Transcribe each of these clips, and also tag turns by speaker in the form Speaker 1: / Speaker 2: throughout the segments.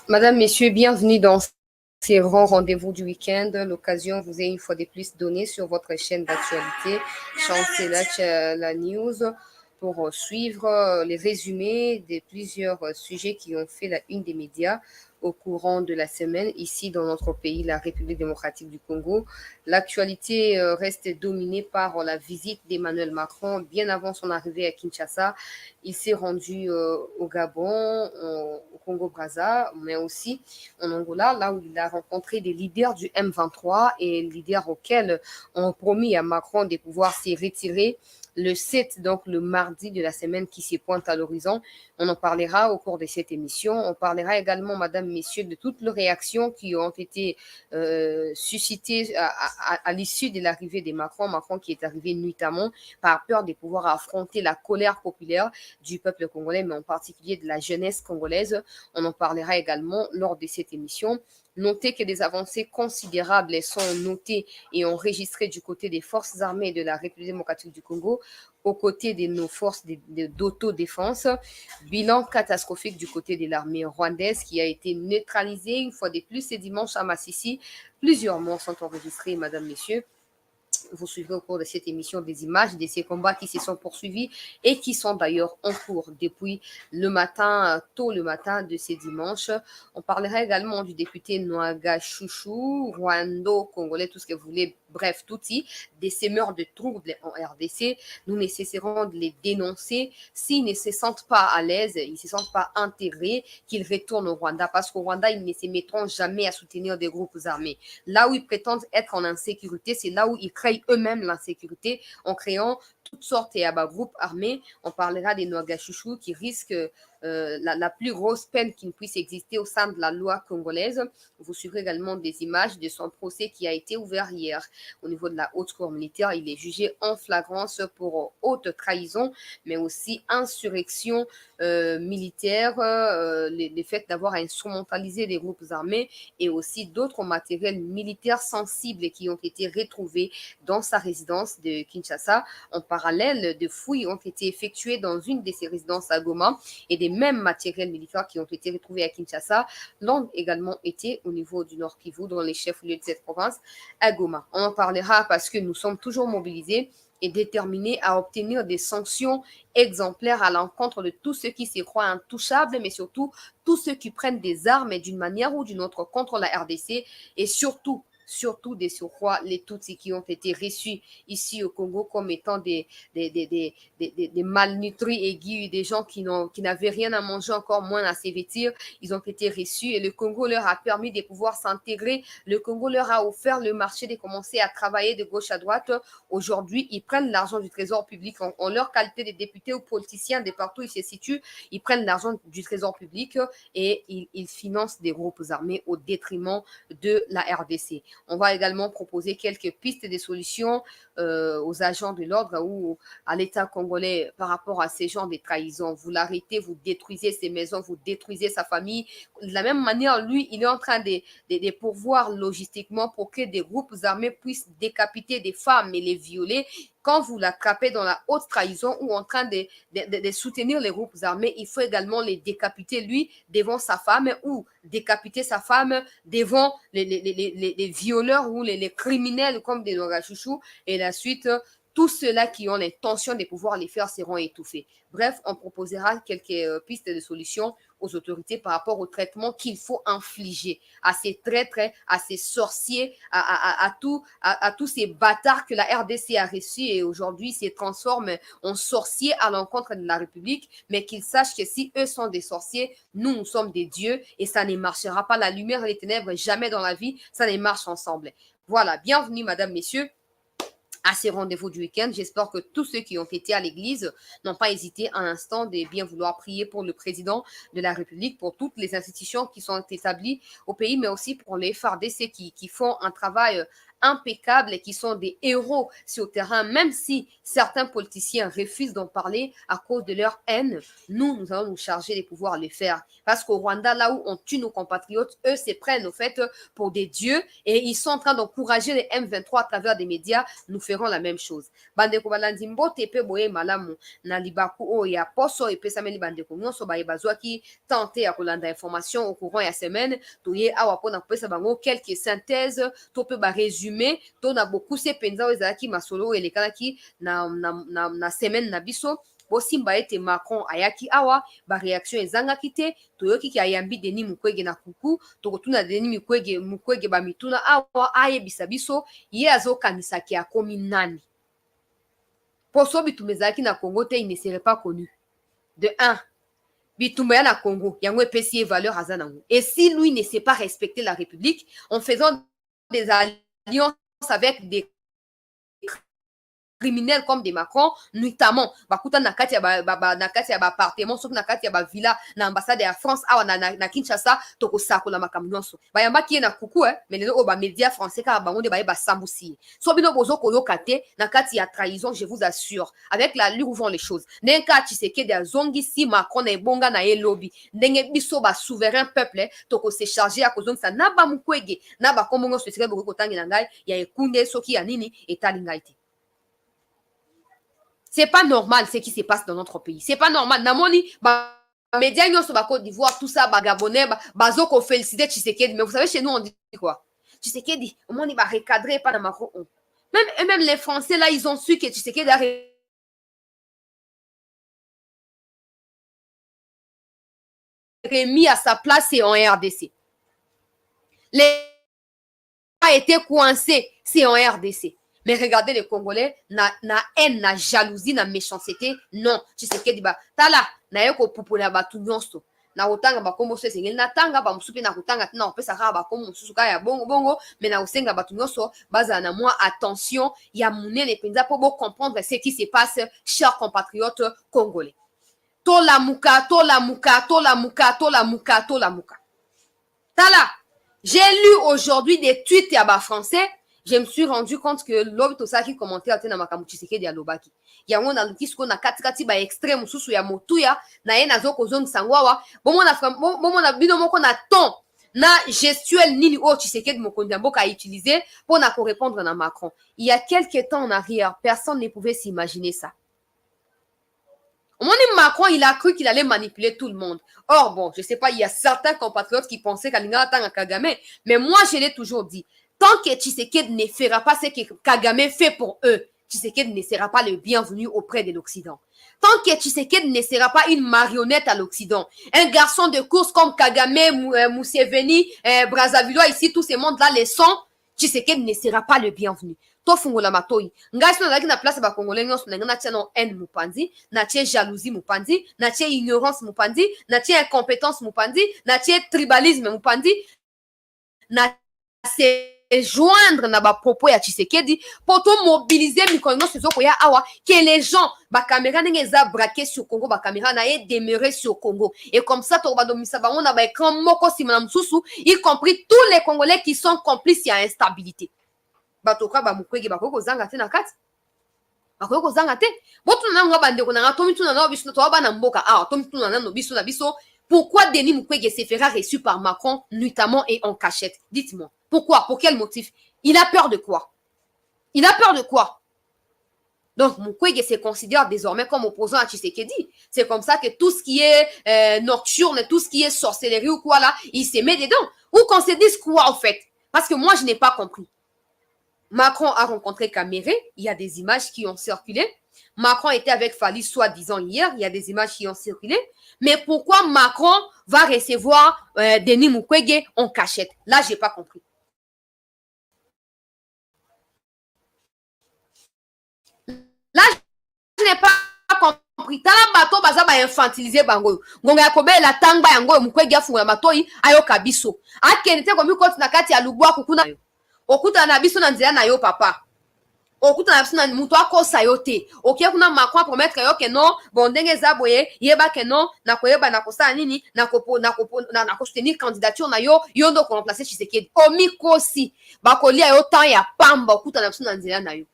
Speaker 1: Madame, Messieurs, bienvenue dans ces grands rendez-vous du week-end. L'occasion vous est une fois de plus donnée sur votre chaîne d'actualité, Chancelach la News, pour suivre les résumés de plusieurs sujets qui ont fait la une des médias au courant de la semaine ici dans notre pays, la République démocratique du Congo. L'actualité reste dominée par la visite d'Emmanuel Macron bien avant son arrivée à Kinshasa. Il s'est rendu au Gabon, au Congo-Brazza, mais aussi en Angola, là où il a rencontré des leaders du M23 et leaders auxquels ont promis à Macron de pouvoir s'y retirer le 7, donc le mardi de la semaine qui se pointe à l'horizon. On en parlera au cours de cette émission. On parlera également, madame, messieurs, de toutes les réactions qui ont été suscitées à l'issue de l'arrivée de Macron. Macron qui est arrivé nuitamment par peur de pouvoir affronter la colère populaire du peuple congolais, mais en particulier de la jeunesse congolaise. On en parlera également lors de cette émission. Notez que des avancées considérables sont notées et enregistrées du côté des forces armées de la République démocratique du Congo, aux côtés de nos forces d'autodéfense. Bilan catastrophique du côté de l'armée rwandaise qui a été neutralisée une fois de plus ce dimanche à Massissi. Plusieurs morts sont enregistrés, madame, messieurs. Vous suivrez au cours de cette émission des images de ces combats qui se sont poursuivis et qui sont d'ailleurs en cours depuis le matin, tôt le matin de ce dimanche. On parlera également du député Noaga Chouchou, Rwando-Congolais, tout ce que vous voulez, bref, tout y, des semeurs de troubles en RDC. Nous nécessiterons de les dénoncer. S'ils ne se sentent pas à l'aise, ils ne se sentent pas intégrés, qu'ils retournent au Rwanda, parce qu'au Rwanda, ils ne se mettront jamais à soutenir des groupes armés. Là où ils prétendent être en insécurité, c'est là où ils créent eux-mêmes l'insécurité en créant toutes sortes et groupes armés. On parlera des Nouagachouchou qui risquent la plus grosse peine qui puisse exister au sein de la loi congolaise. Vous suivrez également des images de son procès qui a été ouvert hier au niveau de la haute cour militaire. Il est jugé en flagrance pour haute trahison, mais aussi insurrection militaire, les faits d'avoir instrumentalisé les groupes armés et aussi d'autres matériels militaires sensibles qui ont été retrouvés dans sa résidence de Kinshasa. En parallèle, des fouilles ont été effectuées dans une de ses résidences à Goma et des mêmes matériels militaires qui ont été retrouvés à Kinshasa l'ont également été au niveau du Nord Kivu, dans les chefs-lieux de cette province, à Goma. On en parlera parce que nous sommes toujours mobilisés et déterminés à obtenir des sanctions exemplaires à l'encontre de tous ceux qui se croient intouchables, mais surtout tous ceux qui prennent des armes d'une manière ou d'une autre contre la RDC et surtout des surcroît les Tutsis qui ont été reçus ici au Congo comme étant des malnutris aigus, des gens qui n'avaient rien à manger, encore moins à se vêtir. Ils ont été reçus et le Congo leur a permis de pouvoir s'intégrer. Le Congo leur a offert le marché de commencer à travailler de gauche à droite. Aujourd'hui, ils prennent l'argent du trésor public en leur qualité de députés ou politiciens de partout où ils se situent. Ils prennent l'argent du trésor public et ils financent des groupes armés au détriment de la RDC. On va également proposer quelques pistes de solutions aux agents de l'ordre ou à l'État congolais par rapport à ces gens de trahison. Vous l'arrêtez, vous détruisez ses maisons, vous détruisez sa famille. De la même manière, lui, il est en train de pourvoir logistiquement pour que des groupes armés puissent décapiter des femmes et les violer. Quand vous l'attrapez dans la haute trahison ou en train de soutenir les groupes armés, il faut également les décapiter, lui, devant sa femme ou décapiter sa femme devant les violeurs ou les criminels comme des Nouagachouchou. Et la suite, tous ceux-là qui ont l'intention de pouvoir les faire seront étouffés. Bref, on proposera quelques pistes de solutions aux autorités par rapport au traitement qu'il faut infliger à ces traîtres, à ces sorciers, à tous ces bâtards que la RDC a reçus et aujourd'hui se transforment en sorciers à l'encontre de la République, mais qu'ils sachent que si eux sont des sorciers, nous sommes des dieux et ça ne marchera pas. La lumière et les ténèbres, jamais dans la vie, ça ne marche ensemble. Voilà, bienvenue, madame, messieurs, à ces rendez-vous du week-end. J'espère que tous ceux qui ont été à l'église n'ont pas hésité un instant de bien vouloir prier pour le président de la République, pour toutes les institutions qui sont établies au pays, mais aussi pour les FARDC qui font un travail impeccables et qui sont des héros sur le terrain, même si certains politiciens refusent d'en parler à cause de leur haine, nous allons nous charger de pouvoir le faire. Parce qu'au Rwanda, là où on tue nos compatriotes, eux se prennent au fait pour des dieux et ils sont en train d'encourager les M23 à travers des médias. Nous ferons la même chose. Bandeko balandi mbote pe boye malamu na libaku o ya poso et pe sameli bandeko nyonso ba ebazwa ki tenter ya kolanda information au courant ya semaine toye awa pona kopesa bango quelques synthèses to pe ba résumé to na beaucoup se penza ezalaki masolo elekanaki na semaine na biso bosimba ete Macron ayaki awa ba réaction ezangaki te toyoki ki ayambi Denis Mukwege na kuku tokotuna Denis Mukwege ba mituna awa ayebisa biso ye azokanisaki akomi nani. Poso bitumba ezalaki na Congo te, il ne serait pas connu. De 1, bitumba ya na Congo, yango epesi ye valeur aza nango. Et si lui ne sait pas respecter la République, en faisant des alliances avec des criminels comme des Macron, notamment bakuta na kati ya appartement soki na kati ya ba villa na ambassade ya France awa na Kinshasa toko sakola makambo nyonso bayambaki ye na kuku mais lelo o ba média français ka bango de baye basambusi so bino bozo koyoka te na kati ya trahison, je vous assure avec la lure où vont les choses nenka Tshisekedi azongisi Macron na ebonga na ye lobby ndenge biso ba souverain peuple toko se charger ya kozongisa na ba Mukwege na ba kombongo spécial boko kotangi na ngai ya ekunde soki ya nini etali ngai te. C'est pas normal ce qui se passe dans notre pays. C'est pas normal. Namoni, médias sur la Côte d'Ivoire, tout ça, Gabonais, bazoko féliciter Tshisekedi. Mais vous savez, chez nous, on dit quoi? Tshisekedi, au moins, il va recadrer pas dans Macron. Même les Français, là, ils ont su que Tshisekedi a remis à sa place et en RDC. Les a été coincés, c'est en RDC. Mais regardez les Congolais, na haine, na jalousie, na méchanceté, non. Tshisekedi ba tala na yeko pupola batu nyonso. Na otanga ba kombo se sengeli na tanga ba musupe na kutanga tina opesa ka ba kombo mususu ka ya bongo mais na osenga batu nyonso baza na moi attention ya munene penza po bo comprendre ce qui se passe chers compatriotes congolais. Tola muka. Tala, j'ai lu aujourd'hui des tweets ya ba français. Je me suis rendu compte que l'homme tout ça qui commentait à tena makamu Tshisekedi ya lobaki. Yango na lukisko na katikati ba extrême susu ya motuya na ye nazo kozong sangwawa. Bomo na bino moko na ton na gestuelle nini o Tshisekedi mokonzi mboka a utilisé pour na répondre na Macron. Il y a quelques temps en arrière, personne ne pouvait s'imaginer ça. Au moment où Macron, il a cru qu'il allait manipuler tout le monde. Or, bon, je sais pas, il y a certains compatriotes qui pensaient qu'Alinga Tanga Kagame, mais moi, je l'ai toujours dit. Tant que Tshisekedi ne fera pas ce que Kagame fait pour eux, Tshisekedi ne sera pas le bienvenu auprès de l'Occident. Tant que Tshisekedi ne sera pas une marionnette à l'Occident, un garçon de course comme Kagame, Museveni, Brazzaville, ici, tous ces mondes-là, les sont, Tshisekedi ne sera pas le bienvenu. To fungola matoi ngai sino na place ba congolais nyonso na tia no haine mupanzi na tia jalousie mupanzi na tia ignorance mupanzi na tia incompétence mupanzi na tia tribalisme mupanzi na se joindre na ba propos ya Tshisekedi pour to mobiliser mikono sezoko ya awa que les gens ba caméra ndenge za braquer sur Congo ba caméra na et demeurer sur Congo et comme ça to ba domisa ba on a ba écran moko simana msusu y compris tous les Congolais qui sont complices à instabilité. Batoka ba Mukwege bakoko zanga te na kati bakoko zanga te botu na nga bandeko na nga tomi tuna na biso to ba na mboka tomi tuna na no biso na biso. Pourquoi Denis Mukwege se fera reçu par Macron nuitamment et en cachette? Dites-moi. Pourquoi? Pour quel motif? Il a peur de quoi? Il a peur de quoi? Donc Mukwege se considère désormais comme opposant à Tshisekedi. C'est comme ça que tout ce qui est nocturne, tout ce qui est sorcellerie ou quoi là, il se met dedans. Ou qu'on se dise quoi en fait? Parce que moi je n'ai pas compris. Macron a rencontré Kamere, il y a des images qui ont circulé. Macron était avec Fali soi-disant hier, il y a des images qui ont circulé. Mais pourquoi Macron va recevoir Denis Mukwege en cachette? Là, je n'ai pas compris. Là, je n'ai pas compris. Tala bato baza ba infantiliser bango. Ngonga yakobe la tangba yango Mukwege afunga matoi ayoka biso. Akenete komi koti na kati ya lubwa kukuna. Okuta na biso na nzela na yo papa. okuta na sina muto akosa yo te okie kuna Macron promettre yo ke non bon ndenge eza boye yeba ke non na koyeba na kosala nini na soutenir candidature na yo yo ndo ko remplacer Tshisekedi omikosi bakolia yo temps ya pamba okuta na sina nzela na yo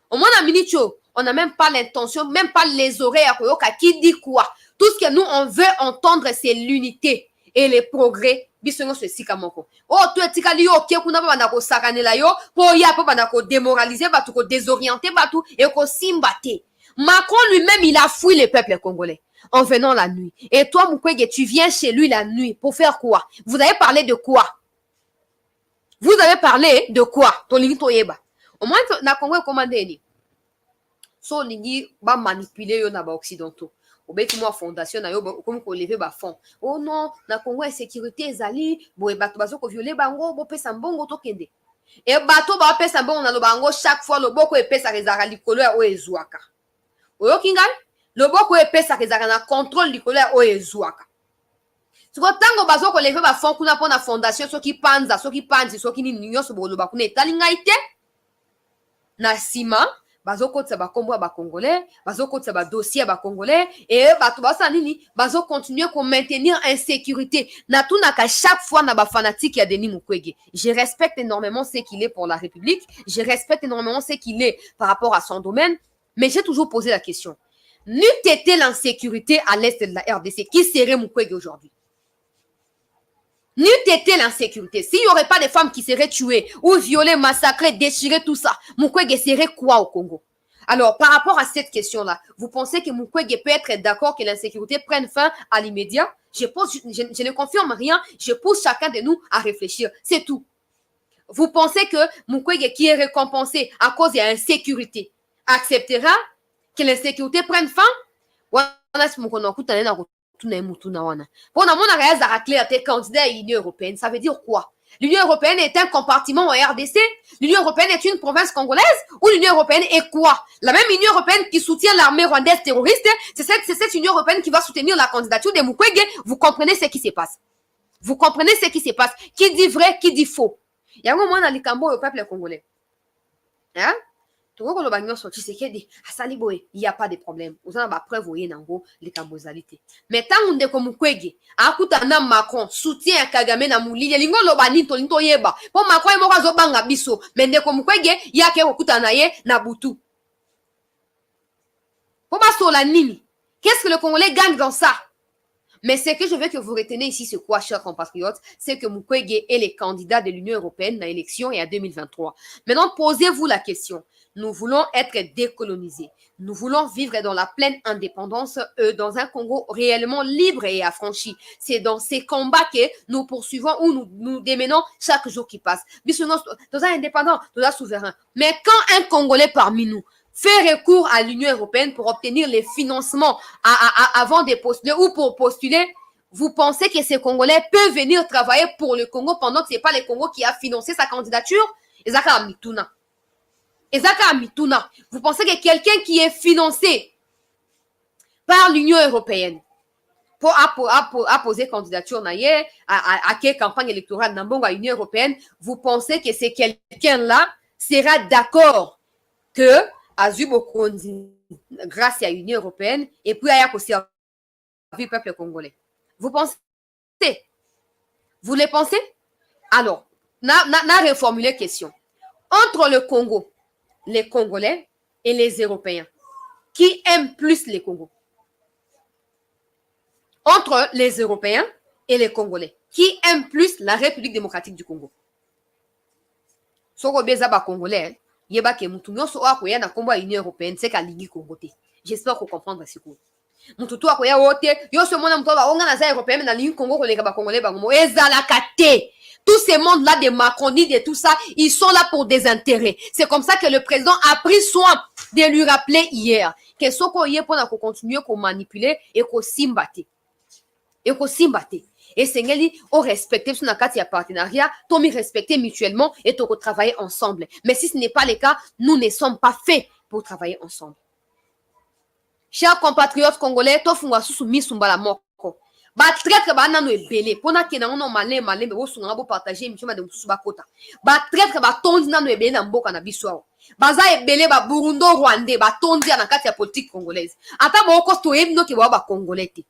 Speaker 1: omona minicho on n'a même pas l'intention même pas les oreilles à koyoka qui dit quoi tout ce que nous on veut entendre c'est l'unité et les progrès bisongo se sika moko oh tu etikali yo okie kuna ba banda ko sakanela yo po ya po banda ko démoraliser batu ko désorienter batu et ko simba te. Macron lui-même il a fui le peuple congolais en venant la nuit et toi Mukwege tu viens chez lui la nuit pour faire quoi? Vous avez parlé de quoi? Vous avez parlé de quoi? Tolingi toyeba au moins na Congo commandé ni so lingi ba manipuler yo na ba occidentaux obeti moi fondation na yo comme ko lever ba fond oh non na Congo insécurité ezali boye bato bazo ko violer bango bo pesa mbongo to kende et bato ba pesa mbongo na lo bango chaque fois loboko epesa rezaka likolo ya o ezwaka oyo kingai loboko epesa rezaka na contrôle likolo ya o ezwaka siko tango bazo ko lever ba fond kuna pona fondation soki panza soki panzi soki nini nyonso boloba kuna etali ngai te na sima bazokotisa bakombo ya bakongolais bazokotisa badossier ya bakongolais et bato basala nini bazocontinue ko maintenir insécurité natunaka chaque fois na bafanatique ya Denis Mukwege. Je respecte énormément ce qu'il est pour la République, je respecte énormément ce qu'il est par rapport à son domaine, mais j'ai toujours posé la question, n'eût été l'insécurité à l'est de la RDC, qui serait Mukwege aujourd'hui? N'eût été l'insécurité, s'il n'y aurait pas de femmes qui seraient tuées, ou violées, massacrées, déchirées, tout ça, Mukwege serait quoi au Congo? Alors, par rapport à cette question-là, vous pensez que Mukwege peut être d'accord que l'insécurité prenne fin à l'immédiat? Je ne confirme rien, je pousse chacun de nous à réfléchir, c'est tout. Vous pensez que Mukwege, qui est récompensé à cause de l'insécurité, acceptera que l'insécurité prenne fin? Candidat à l'Union européenne, ça veut dire quoi? L'Union européenne est un compartiment en RDC? L'Union européenne est une province congolaise? Ou l'Union européenne est quoi? La même Union européenne qui soutient l'armée rwandaise terroriste, c'est cette Union européenne qui va soutenir la candidature de Mukwege. Vous comprenez ce qui se passe? Vous comprenez ce qui se passe? Qui dit vrai, qui dit faux? Il y a un moment dans les Cambo au peuple congolais. Hein? Il n'y a pas de problème. Vous avez preuve, vous les cambozalités. Mais tant que vous Mukwege, akutana Macron, soutien Kagame na mulili, lingo lobani to linto yeba. Pour Macron, il moka zobanga biso. Mais ndeko Mukwege, yake okutana ye na butu. Pour basola nini? Qu'est-ce que le Congolais gagne dans ça? Mais ce que je veux que vous retenez ici, c'est quoi, chers compatriotes? C'est que Mukwege est le candidat de l'Union européenne dans l'élection et à 2023. Maintenant, posez-vous la question. Nous voulons être décolonisés. Nous voulons vivre dans la pleine indépendance, dans un Congo réellement libre et affranchi. C'est dans ces combats que nous poursuivons ou nous démenons chaque jour qui passe. Dans un indépendant, dans un souverain. Mais quand un Congolais parmi nous fait recours à l'Union européenne pour obtenir les financements avant de postuler ou pour postuler, vous pensez que ces Congolais peuvent venir travailler pour le Congo pendant que ce n'est pas le Congo qui a financé sa candidature? Vous pensez que quelqu'un qui est financé par l'Union européenne pour poser candidature à quelle campagne électorale à l'Union européenne, vous pensez que c'est quelqu'un-là sera d'accord que Azubo grâce à l'Union européenne et puis à servir le peuple congolais? Vous pensez? Vous le pensez? Alors, n'a reformulé la question. Entre le Congo, les Congolais et les Européens, qui aiment plus les Congos? Entre les Européens et les Congolais, qui aiment plus la République démocratique du Congo? Soko beza ba Congolais, yeba ke mutu nyonso akoya na kombo ya Union européenne, c'est kalingi Congo te. J'espère qu'on comprendre siko. Mutu to akoya wote, yo se mona mutu ba onga na za européenne na lingi Congo ko leka ba Congolais ba ngomo ezalaka te. Tous ces mondes-là de Macronie, de tout ça, ils sont là pour des intérêts. C'est comme ça que le président a pris soin de lui rappeler hier que ce qu'on y est pour continuer à manipuler et qu'on simbate. Et c'est qu'il faut respecter son acte de partenariat, tout respecter mutuellement et tout travailler ensemble. Mais si ce n'est pas le cas, nous ne sommes pas faits pour travailler ensemble. Chers compatriotes congolais, tout funga sous misumba la moko. ba traître ba nano ebele pona ke na ono malin be osunga bo partager émission de musuba kota ba traître ba tondi nano ebele na mboka na biso baza ebele ba Burundo Rwandais ba tondi na kati ya politique congolaise ata ba okosto ebino ke ba congolais te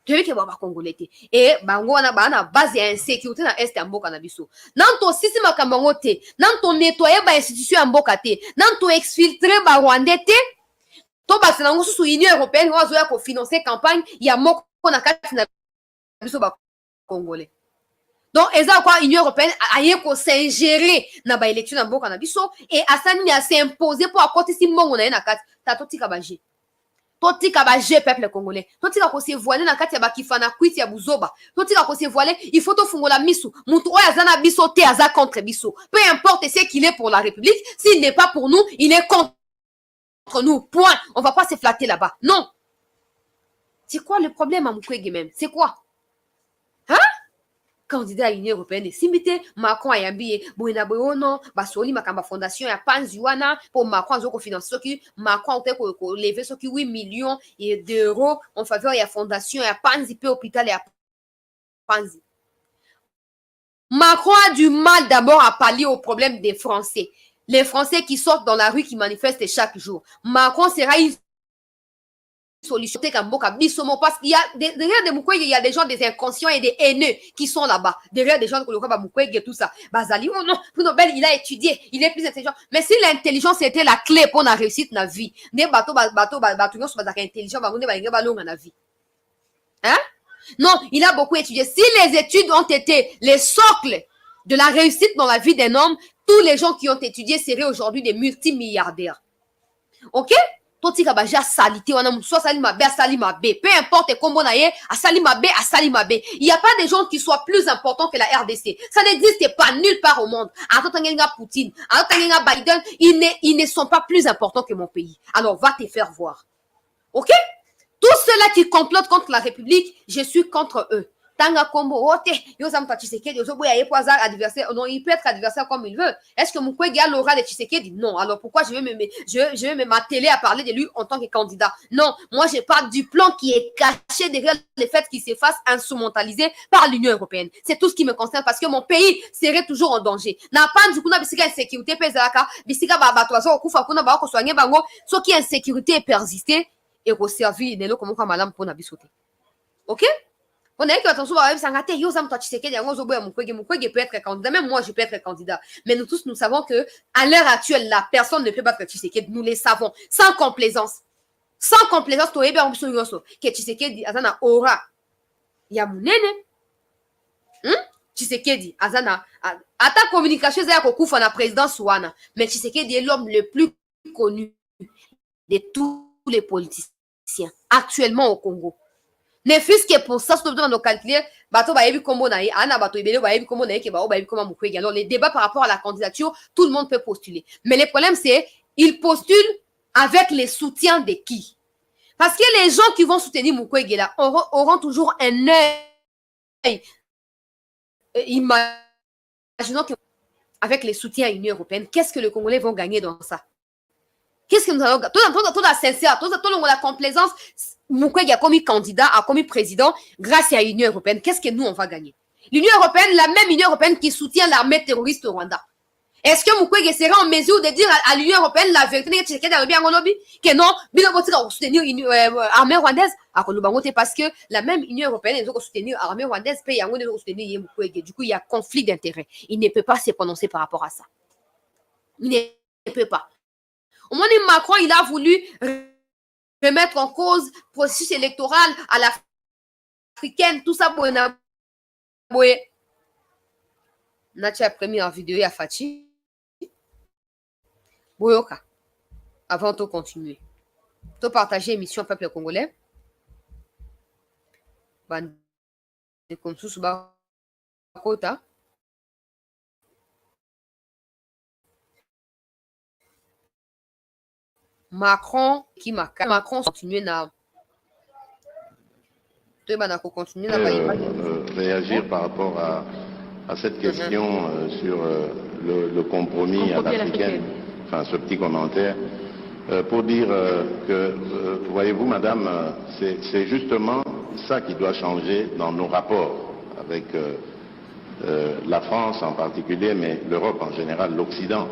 Speaker 1: tu ke ba congolais te et bango wana ba na base ya insécurité na est ya mboka na biso nanto sisi makambo te nanto nettoyer ba institution ya mboka te nanto exfiltrer ba Rwandais te to ba sinango susu Union européenne wazo ya ko financer campagne ya moko na kati na biso ba congolais donc eza quoi Union européenne aye ko s'ingérer na ba élection na mboka na biso et asani a s'imposer pour akoti si mbongo na ye na kati tato tika ba G totika ba G peuple congolais totika ko se voiler na kati ya ba kifana kwiti ya buzoba totika ko se voiler il faut to fungola misu mutu oya azana biso te aza contre biso peu importe ce qu'il est pour la République s'il n'est pas pour nous il est contre nous point on va pas se flatter là-bas non. C'est quoi le problème à Mukwege même? C'est quoi? Hein? Candidat à l'Union européenne, simité, Macron a yambié, Boina Boyono, Basoli, Makamba Fondation, ya Panzuana, pour Macron, Zoko Finance, Macron, on peut lever ce qui 8 millions d'euros en faveur de la fondation, ya Panzi, peu hôpital, ya Panzi. Macron a du mal d'abord à pallier au problème des Français. Les Français qui sortent dans la rue, qui manifestent chaque jour. Macron sera une solution parce qu'il y a derrière des Mukwege, il y a des gens, des inconscients et des haineux qui sont là-bas. Derrière des gens Mukwege et tout ça. Bazali, oh non, pour Nobel, il a étudié, il est plus intelligent. Mais si l'intelligence était la clé pour la réussite dans la vie, des bateaux, intelligents, la vie. Hein? Non, il a beaucoup étudié. Si les études ont été les socles de la réussite dans la vie d'un homme, tous les gens qui ont étudié seraient aujourd'hui des multimilliardaires. Ok? Totika baja salité wana muso salima be salima be peu importe comment na ye a salima be il y a pas des gens qui soient plus importants que la RDC ça n'existe pas nulle part au monde atangenga Poutine atangenga Biden ils ne sont pas plus importants que mon pays alors va te faire voir ok tous ceux-là qui complotent contre la République je suis contre eux Tanga Kombo, Ote, Yosam Tshisekedi, Yozoboya Yepoza, adversaire, non, il peut être adversaire comme il veut. Est-ce que Mukwege a l'aura de Tshisekedi? Non. Alors pourquoi je vais me m'atteler à parler de lui en tant que candidat? Non. Moi, je parle du plan qui est caché derrière le fait qu'il se fasse instrumentaliser par l'Union européenne. C'est tout ce qui me concerne parce que mon pays serait toujours en danger. N'a pas du coup, bisika insécurité, pesaka, bisika babatoazo, okufa, kuna ba soigner bango, ce qui insécurité persister et resservir, nelo comme malam pour nabisote. Ok? On a dit que attention, Mukwege peut être candidat, même moi je peux être candidat. Mais nous tous, nous savons que à l'heure actuelle, la personne ne peut battre Tshisekedi, nous les savons, sans complaisance. Sans complaisance, que Tshisekedi azana aura. Ya munene. Tshisekedi azana ata communication za kokufa na présidence wana, mais Tshisekedi est l'homme le plus connu de tous les politiciens actuellement au Congo. Ne fût-ce que pour ça, surtout dans nos calculs, bateau ba yebi kombo na ye, ana bateau ebele ba yebi kombo na ye ke ba yebi kombo Mukwege. Alors les débats par rapport à la candidature, tout le monde peut postuler. Mais le problème c'est ils postulent avec les soutiens de qui? Parce que les gens qui vont soutenir Mukwege là auront toujours un œil. Imaginons que avec les soutiens à l'Union européenne, qu'est-ce que les Congolais vont gagner dans ça? Qu'est-ce que nous allons gagner? Tout la sincère, tout la complaisance. Mukwege a commis candidat, a commis président grâce à l'Union européenne. Qu'est-ce que nous, on va gagner? L'Union européenne, la même Union européenne qui soutient l'armée terroriste au Rwanda. Est-ce que Mukwege sera en mesure de dire à l'Union européenne la vérité que non, bien soutenir l'armée rwandaise? Parce que la même Union européenne, elle doit soutenir l'armée rwandaise, puis elle doit soutenir Mukwege. Du coup, il y a conflit d'intérêts. Il ne peut pas se prononcer par rapport à ça. Il ne peut pas. Au moment où Macron, il a voulu remettre en cause le processus électoral à l'africaine, tout ça, Natia première vidéo à Fachi. Boyoka. Avant de continuer. De partager l'émission Peuple Congolais. Comme sous Bakota. Macron qui m'a Macron continue na
Speaker 2: réagir par rapport à cette question sur le compromis à l'africaine, enfin ce petit commentaire, pour dire que, voyez-vous madame, c'est justement ça qui doit changer dans nos rapports avec la France en particulier, mais l'Europe en général, l'Occident.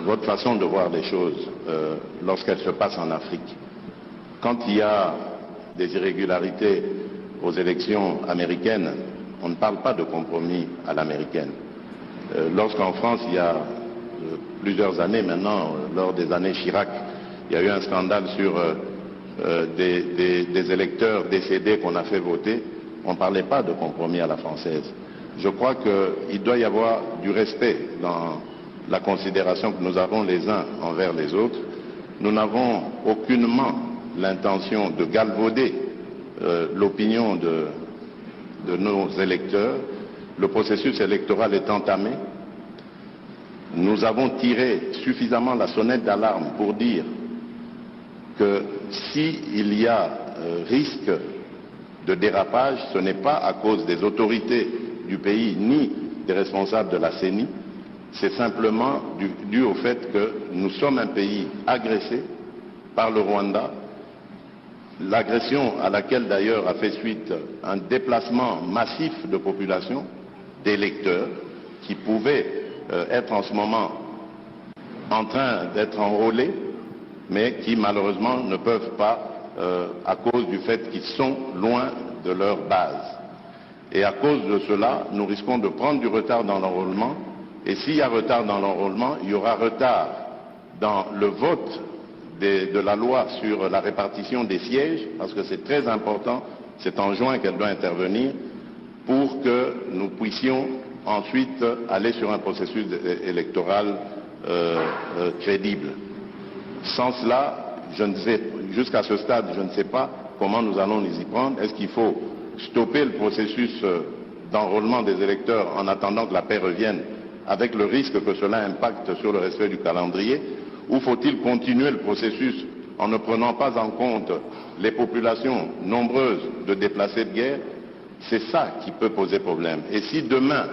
Speaker 2: Votre façon de voir les choses lorsqu'elles se passent en Afrique. Quand il y a des irrégularités aux élections américaines, on ne parle pas de compromis à l'américaine. Lorsqu'en France, il y a plusieurs années maintenant, lors des années Chirac, il y a eu un scandale sur des électeurs décédés qu'on a fait voter, on ne parlait pas de compromis à la française. Je crois qu'il doit y avoir du respect dans la considération que nous avons les uns envers les autres. Nous n'avons aucunement l'intention de galvauder l'opinion de nos électeurs. Le processus électoral est entamé. Nous avons tiré suffisamment la sonnette d'alarme pour dire que s'il y a risque de dérapage, ce n'est pas à cause des autorités du pays ni des responsables de la CENI, c'est simplement dû au fait que nous sommes un pays agressé par le Rwanda, l'agression à laquelle d'ailleurs a fait suite un déplacement massif de population, d'électeurs, qui pouvaient être en ce moment en train d'être enrôlés, mais qui malheureusement ne peuvent pas à cause du fait qu'ils sont loin de leur base. Et à cause de cela, nous risquons de prendre du retard dans l'enrôlement, et s'il y a retard dans l'enrôlement, il y aura retard dans le vote de la loi sur la répartition des sièges, parce que c'est très important, c'est en juin qu'elle doit intervenir, pour que nous puissions ensuite aller sur un processus électoral crédible. Sans cela, je ne sais, jusqu'à ce stade, je ne sais pas comment nous allons nous y prendre. Est-ce qu'il faut stopper le processus d'enrôlement des électeurs en attendant que la paix revienne, avec le risque que cela impacte sur le respect du calendrier, ou faut-il continuer le processus en ne prenant pas en compte les populations nombreuses de déplacés de guerre? C'est ça qui peut poser problème. Et si demain,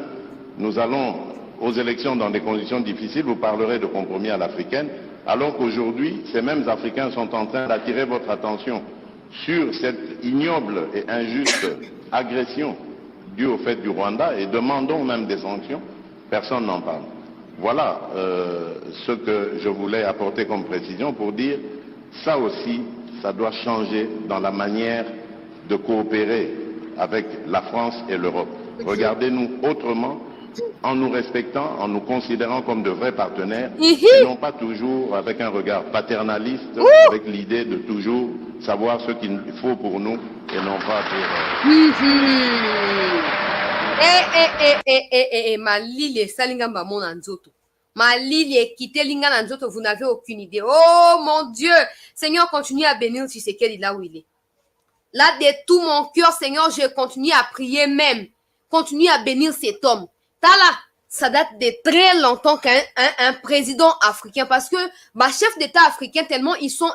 Speaker 2: nous allons aux élections dans des conditions difficiles, vous parlerez de compromis à l'africaine, alors qu'aujourd'hui, ces mêmes Africains sont en train d'attirer votre attention sur cette ignoble et injuste agression due au fait du Rwanda, et demandons même des sanctions. Personne n'en parle. Voilà ce que je voulais apporter comme précision pour dire, ça aussi, ça doit changer dans la manière de coopérer avec la France et l'Europe. Regardez-nous autrement, en nous respectant, en nous considérant comme de vrais partenaires, et non pas toujours avec un regard paternaliste, avec l'idée de toujours savoir ce qu'il faut pour nous et non pas pour...
Speaker 1: Malili salinga mamon nzoto. Malili kitelinga nzoto, vous n'avez aucune idée. Oh mon Dieu, Seigneur, continue à bénir Tshisekedi là où il est. Là, de tout mon cœur, Seigneur, je continue à prier même. Continue à bénir cet homme. Tala, ça date de très longtemps qu'un président africain, parce que ma chef d'État africain, tellement ils sont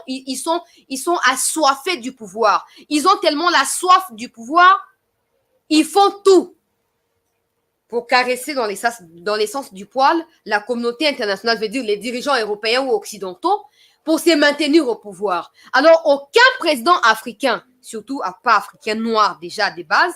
Speaker 1: assoiffés du pouvoir. Ils ont tellement la soif du pouvoir, ils font tout pour caresser dans l'essence du poil la communauté internationale, veut dire les dirigeants européens ou occidentaux, pour se maintenir au pouvoir. Alors, aucun président africain, surtout pas africain noir déjà de base,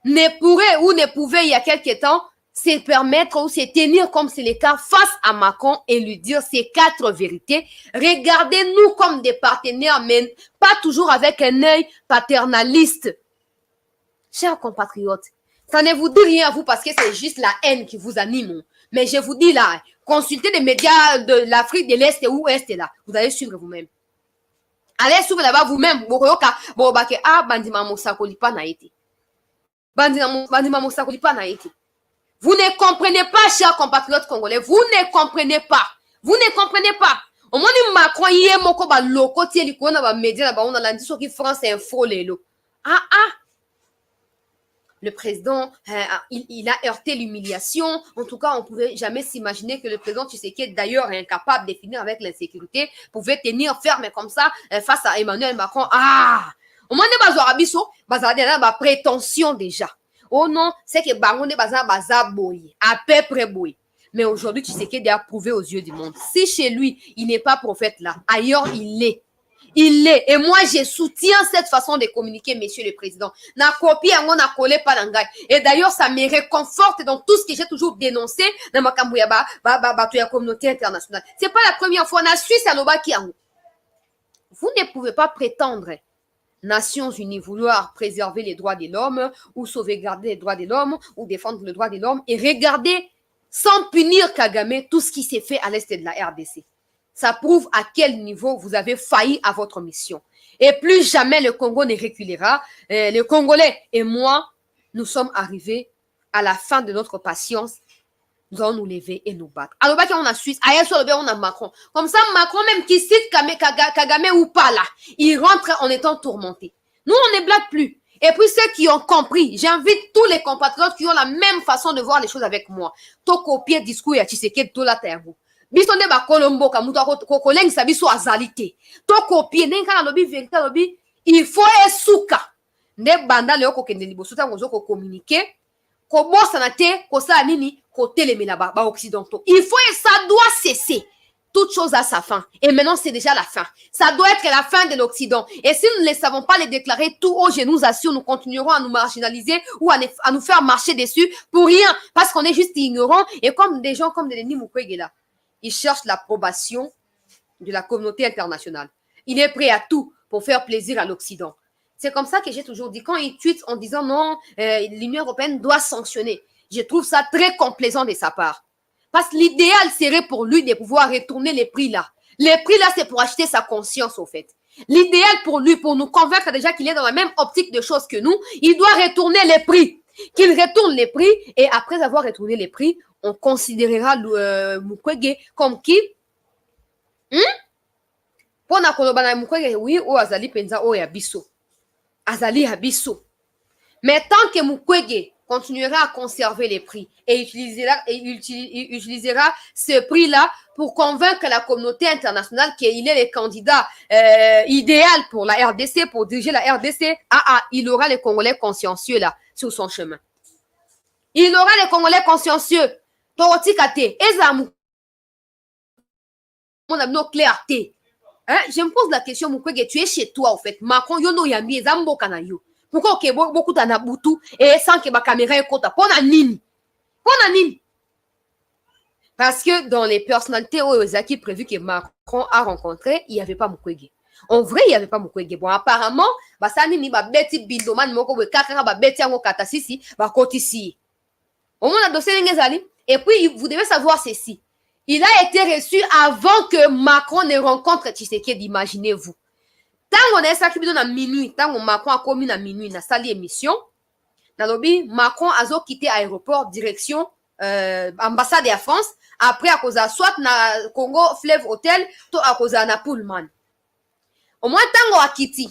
Speaker 1: ne pourrait ou ne pouvait il y a quelque temps se permettre ou se tenir comme c'est le cas face à Macron et lui dire ces 4 vérités. Regardez-nous comme des partenaires, mais pas toujours avec un œil paternaliste. Chers compatriotes, ça ne vous dit rien à vous parce que c'est juste la haine qui vous anime. Mais je vous dis là, consultez les médias de l'Afrique de l'Est ou Est là. Vous allez suivre vous-même. Allez suivre là-bas vous-même. Vous ne comprenez pas, chers compatriotes congolais. Vous ne comprenez pas. Vous ne comprenez pas. Au moins, Macron, il y a moko ba loko tie liko na ba média na ba on a lundi sur qui France Info lelo. Le président, il a heurté l'humiliation. En tout cas, on ne pouvait jamais s'imaginer que le président Tshisekedi, d'ailleurs incapable de finir avec l'insécurité, pouvait tenir ferme comme ça face à Emmanuel Macron. Au moins, ba prétention déjà. Oh non, c'est que Bangonde baza boy, à peu près boy. Mais aujourd'hui, Tshisekedi a prouvé aux yeux du monde. Si chez lui, il n'est pas prophète là, ailleurs il est. il l'est. Et moi, je soutiens cette façon de communiquer, monsieur le président. Na copie, on a collé pas d'angai. Et d'ailleurs, ça me réconforte dans tout ce que j'ai toujours dénoncé dans ma communauté internationale. C'est pas la première fois. Na Suisse, à l'Obaki, vous ne pouvez pas prétendre, Nations Unies, vouloir préserver les droits de l'homme ou sauvegarder les droits de l'homme ou défendre les droits de l'homme et regarder sans punir Kagame tout ce qui s'est fait à l'est de la RDC. Ça prouve à quel niveau vous avez failli à votre mission. Et plus jamais le Congo ne reculera. Les Congolais et moi, nous sommes arrivés à la fin de notre patience. Nous allons nous lever et nous battre. Alors, on a Suisse, on a Macron. Comme ça, Macron, même qui cite Kagame ou pas là, il rentre en étant tourmenté. Nous, on ne blague plus. Et puis, ceux qui ont compris, j'invite tous les compatriotes qui ont la même façon de voir les choses avec moi. To copier discours ya Tshisekedi to la terre. Bisonde ba Colombo ka muto ko koleng sabi so azalité. To copier nenga na lobi vérité lobi, il faut esuka. Ne banda le ko kende liboso ta ngozo ko communiquer. Ko bossa na te ko sa nini ko telemela ba occidentaux. Il faut et ça doit cesser. Toute chose a sa fin. Et maintenant, c'est déjà la fin. Ça doit être la fin de l'Occident. Et si nous ne savons pas les déclarer tout haut, je nous assure, nous continuerons à nous marginaliser ou à nous faire marcher dessus pour rien. Parce qu'on est juste ignorants. Et comme des gens comme Denis Mukwege là, ils cherchent l'approbation de la communauté internationale. Il est prêt à tout pour faire plaisir à l'Occident. C'est comme ça que j'ai toujours dit. Quand ils tweetent en disant non, l'Union européenne doit sanctionner. Je trouve ça très complaisant de sa part. Parce que l'idéal serait pour lui de pouvoir retourner les prix là. Les prix là, c'est pour acheter sa conscience au fait. L'idéal pour lui, pour nous convaincre déjà qu'il est dans la même optique de choses que nous, il doit retourner les prix. Qu'il retourne les prix et après avoir retourné les prix, on considérera Mukwege comme qui? Pour na kolobana Mukwege, oui, ou azali penza o ya biso. Azali ya biso. Mais tant que Mukwege continuera à conserver les prix et utilisera ce prix-là pour convaincre la communauté internationale qu'il est le candidat idéal pour la RDC, pour diriger la RDC. Il aura les Congolais consciencieux là, sur son chemin. Il aura les Congolais consciencieux. Torotikate, Ezamu. On a nos clarté. Je me pose la question, Mukwege, tu es chez toi, en fait. Macron, yono yambi, Zambo kanayo. Pourquoi il y a beaucoup de nabutu et sans que ma caméra est côté pour la nini parce que dans les personnalités qui prévu que Macron a rencontré, il n'y avait pas Mukwege. En vrai, il n'y avait pas Mukwege. Bon, apparemment, ça nini ba beti bindoman moko be kakara ba beti ango katasisi ba kotisi. Au moins, dossier ngezali. Et puis, vous devez savoir ceci. Il a été reçu avant que Macron ne rencontre Tshisekedi, imaginez-vous. Tant on est ça qui à minuit, tant on Macron a commis à minuit, na sali émission, na lobby, Macron a quitté l'aéroport direction ambassade de France, après à cause de soit na Congo Fleuve Hotel, to à cause de na Pullman. Au moins tant on a quitté,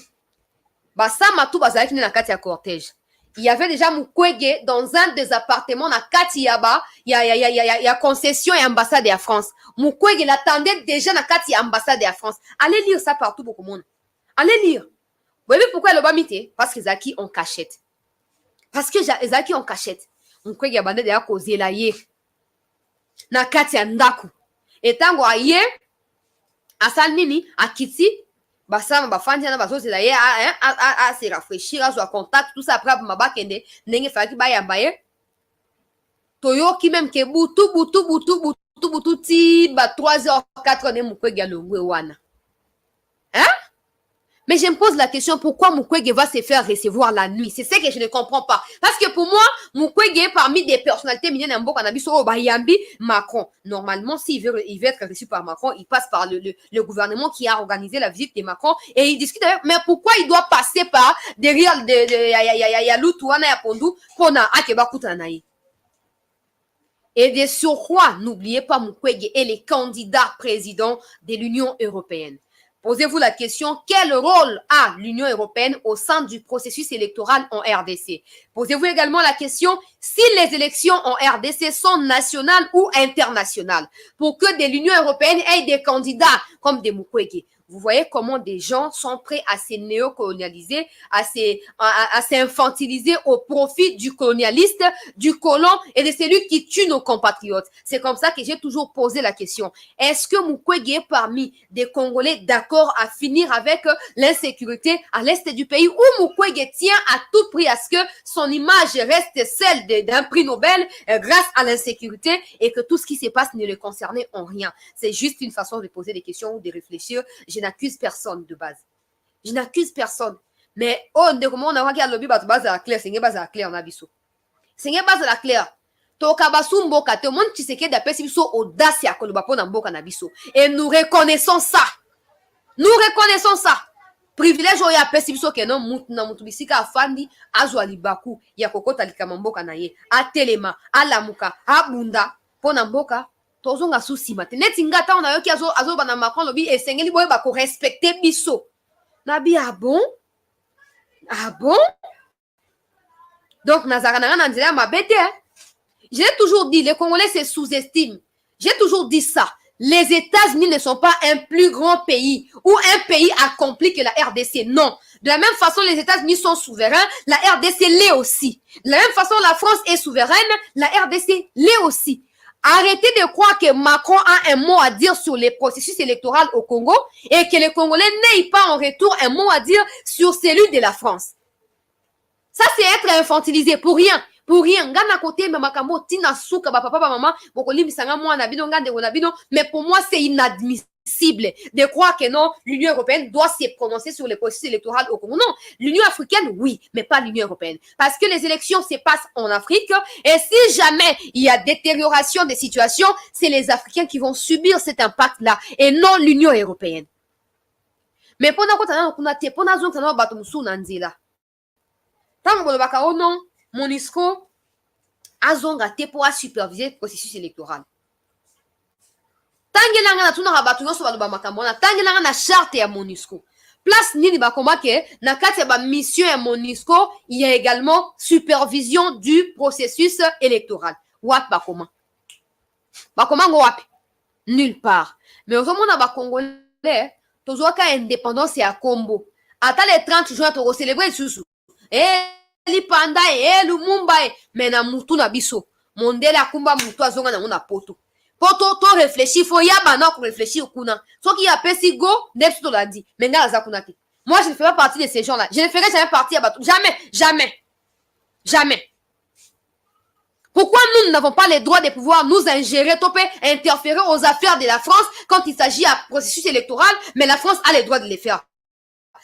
Speaker 1: ça m'a tout basé na kati ya cortège. Il y avait déjà Mukwege dans un des appartements na kati yaba, il y a concession et ambassade de France. Mukwege l'attendait déjà na kati ya ambassade de France. Allez lire ça partout beaucoup de monde. Allez lire. Vous voyez pourquoi le bamité? Parce que Zaki en cachette. Parce que Zaki en cachette. Mukwege ya bande de ya causer la ye. Na kati ya ndaku. Et tango a ye, asal nini, a kiti, basama bafandi na bazozi la ye, a se rafraîchir, a soit contact, tout ça après mabakende, nenge faki ba ya baye. Toyo ki même ke butu ti ba 3h 4 ne Mukwege ya longwe wana. Mais je me pose la question, pourquoi Mukwege va se faire recevoir la nuit? C'est ce que je ne comprends pas. Parce que pour moi, Mukwege, parmi des personnalités mignonnes, Macron. Normalement, s'il veut être reçu par Macron, il passe par le gouvernement qui a organisé la visite de Macron et il discute avec. Mais pourquoi il doit passer par derrière Yalutuana et Pondu pour Akeba Kutanaï? Et de surcroît, n'oubliez pas, Mukwege est le candidat président de l'Union européenne. Posez-vous la question, quel rôle a l'Union européenne au sein du processus électoral en RDC? Posez-vous également la question, si les élections en RDC sont nationales ou internationales, pour que de l'Union européenne ait des candidats comme des Mukwege. vous voyez comment des gens sont prêts à se néocolonialiser, à s'infantiliser au profit du colonialiste, du colon et de celui qui tue nos compatriotes. C'est comme ça que j'ai toujours posé la question. Est-ce que Mukwege est parmi des Congolais d'accord à finir avec l'insécurité à l'est du pays, ou Mukwege tient à tout prix à ce que son image reste celle d'un prix Nobel grâce à l'insécurité et que tout ce qui se passe ne le concernait en rien? C'est juste une façon de poser des questions ou de réfléchir. Je n'accuse personne de base. Je n'accuse personne. Mais oh, on a regardé le lobby base à clair, c'est une base à clair en abisso. C'est une base à clair. Tokabasu mboka, tout le monde qui sait qu'il y a des audace à kolobapo na mboka na biso. Et nous reconnaissons ça. Nous reconnaissons ça. Privilège oya pesi biso ke non na mutu bisika afandi azwa libaku ya kokota likamamboka na ye atelema alamuka abunda pona mboka tozonga susima te neti ngata on ayoki azo bana Macron lobi esengeli boye ba ko respecter biso na bi ah bon donc nazaka na nzela mabete j'ai toujours dit les Congolais se sous-estiment. J'ai toujours dit ça. Les États-Unis ne sont pas un plus grand pays ou un pays accompli que la RDC. Non. De la même façon, les États-Unis sont souverains, la RDC l'est aussi. De la même façon, la France est souveraine, la RDC l'est aussi. Arrêtez de croire que Macron a un mot à dire sur les processus électoraux au Congo et que les Congolais n'aient pas en retour un mot à dire sur celui de la France. Ça, c'est être infantilisé pour rien. Pour rien, ngana côté mais makambo tina souka ba papa ba maman bokoli bisanga mwana bino ngande wona bino, mais pour moi c'est inadmissible de croire que non, l'Union européenne doit se prononcer sur les processus électoraux au Congo. Non, l'Union africaine oui, mais pas l'Union européenne, parce que les élections se passent en Afrique et si jamais il y a détérioration des situations, c'est les Africains qui vont subir cet impact là et non l'Union européenne. Mais pendant que kuna te pendant zonka na bato musu na nzela. Tant que baka oh non MONUSCO azonga te pour superviser le processus électoral. Tangelanga na tuna rabatu nyonso baloba makambo na tangelanga na charte ya MONUSCO. Place nini bakoma ke na kati ya ba mission ya MONUSCO, il y a également supervision du processus électoral. Wapi bakoma? Bakoma ngo wapi? Nulle part. Mais aujourd'hui ba Congolais tozoka indépendance ya Kombo. Ata le 30 juin to célébrer susu. Lipanda Lumumba mais na mutu na biso mondela kumba mutu azonga na mona poto to réfléchir faut yaba na ko réfléchir kuna soki ya pesi go next to l'a dit mais ngala za kuna te. Moi je ne fais pas partie de ces gens là, je ne ferai jamais partie à bateau, jamais. Pourquoi nous n'avons pas le droit de pouvoir nous ingérer, interférer aux affaires de la France quand il s'agit d'un processus électoral, mais la France a le droit de les faire?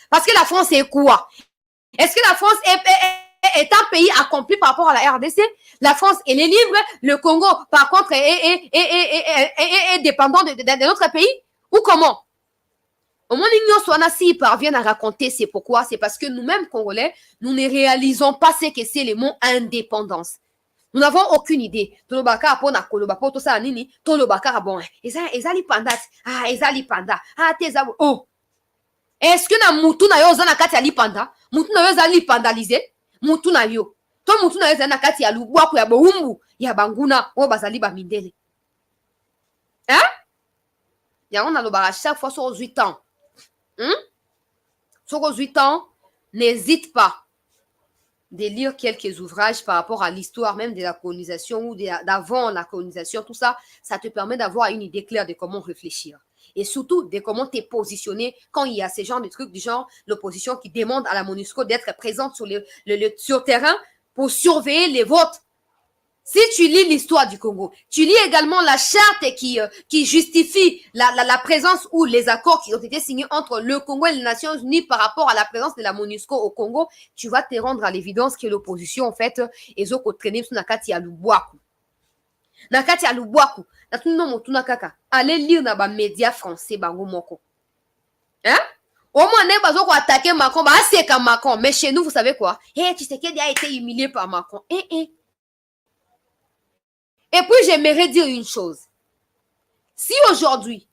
Speaker 1: Parce que la France est quoi? Est-ce que la France est un pays accompli par rapport à la RDC? La France, elle est libre. Le Congo, par contre, est dépendant de notre pays? Ou comment? Au moins, l'Union Swana, s'ils parviennent à raconter, c'est pourquoi? C'est parce que nous-mêmes, Congolais, nous ne réalisons pas ce que c'est le mot indépendance. Nous n'avons aucune idée. Tolobaka, pona kolobapo, to sa nini, tolobaka, bon, ezali panda, ezali panda, teza, oh. Est-ce que na mutu na yo zana kati ya lipanda? Mutu na yo zali pandalize? Mutu na yo. To mutu na yo zana kati ya lubwaku ya boumbu ya banguna o bazali ba mindele. Hein? Ya on a lobara chaque fois sur 8 ans. Sur 8 ans, n'hésite pas de lire quelques ouvrages par rapport à l'histoire même de la colonisation ou d'avant la colonisation, tout ça, ça te permet d'avoir une idée claire de comment réfléchir. Et surtout de comment t'es positionné quand il y a ces genres de trucs du genre l'opposition qui demande à la MONUSCO d'être présente sur le terrain pour surveiller les votes. Si tu lis l'histoire du Congo, tu lis également la charte qui justifie la présence ou les accords qui ont été signés entre le Congo et les Nations Unies par rapport à la présence de la MONUSCO au Congo, tu vas te rendre à l'évidence que l'opposition, en fait, est nakati ya lubwaku. Nakati ya lubwaku. Allez lire dans les médias français, bango moko. Hein? Au moins, ne pas attaquer Macron, c'est comme Macron. Mais chez nous, vous savez quoi? Tshisekedi a été humilié par Macron. Et puis, j'aimerais dire une chose. Si aujourd'hui,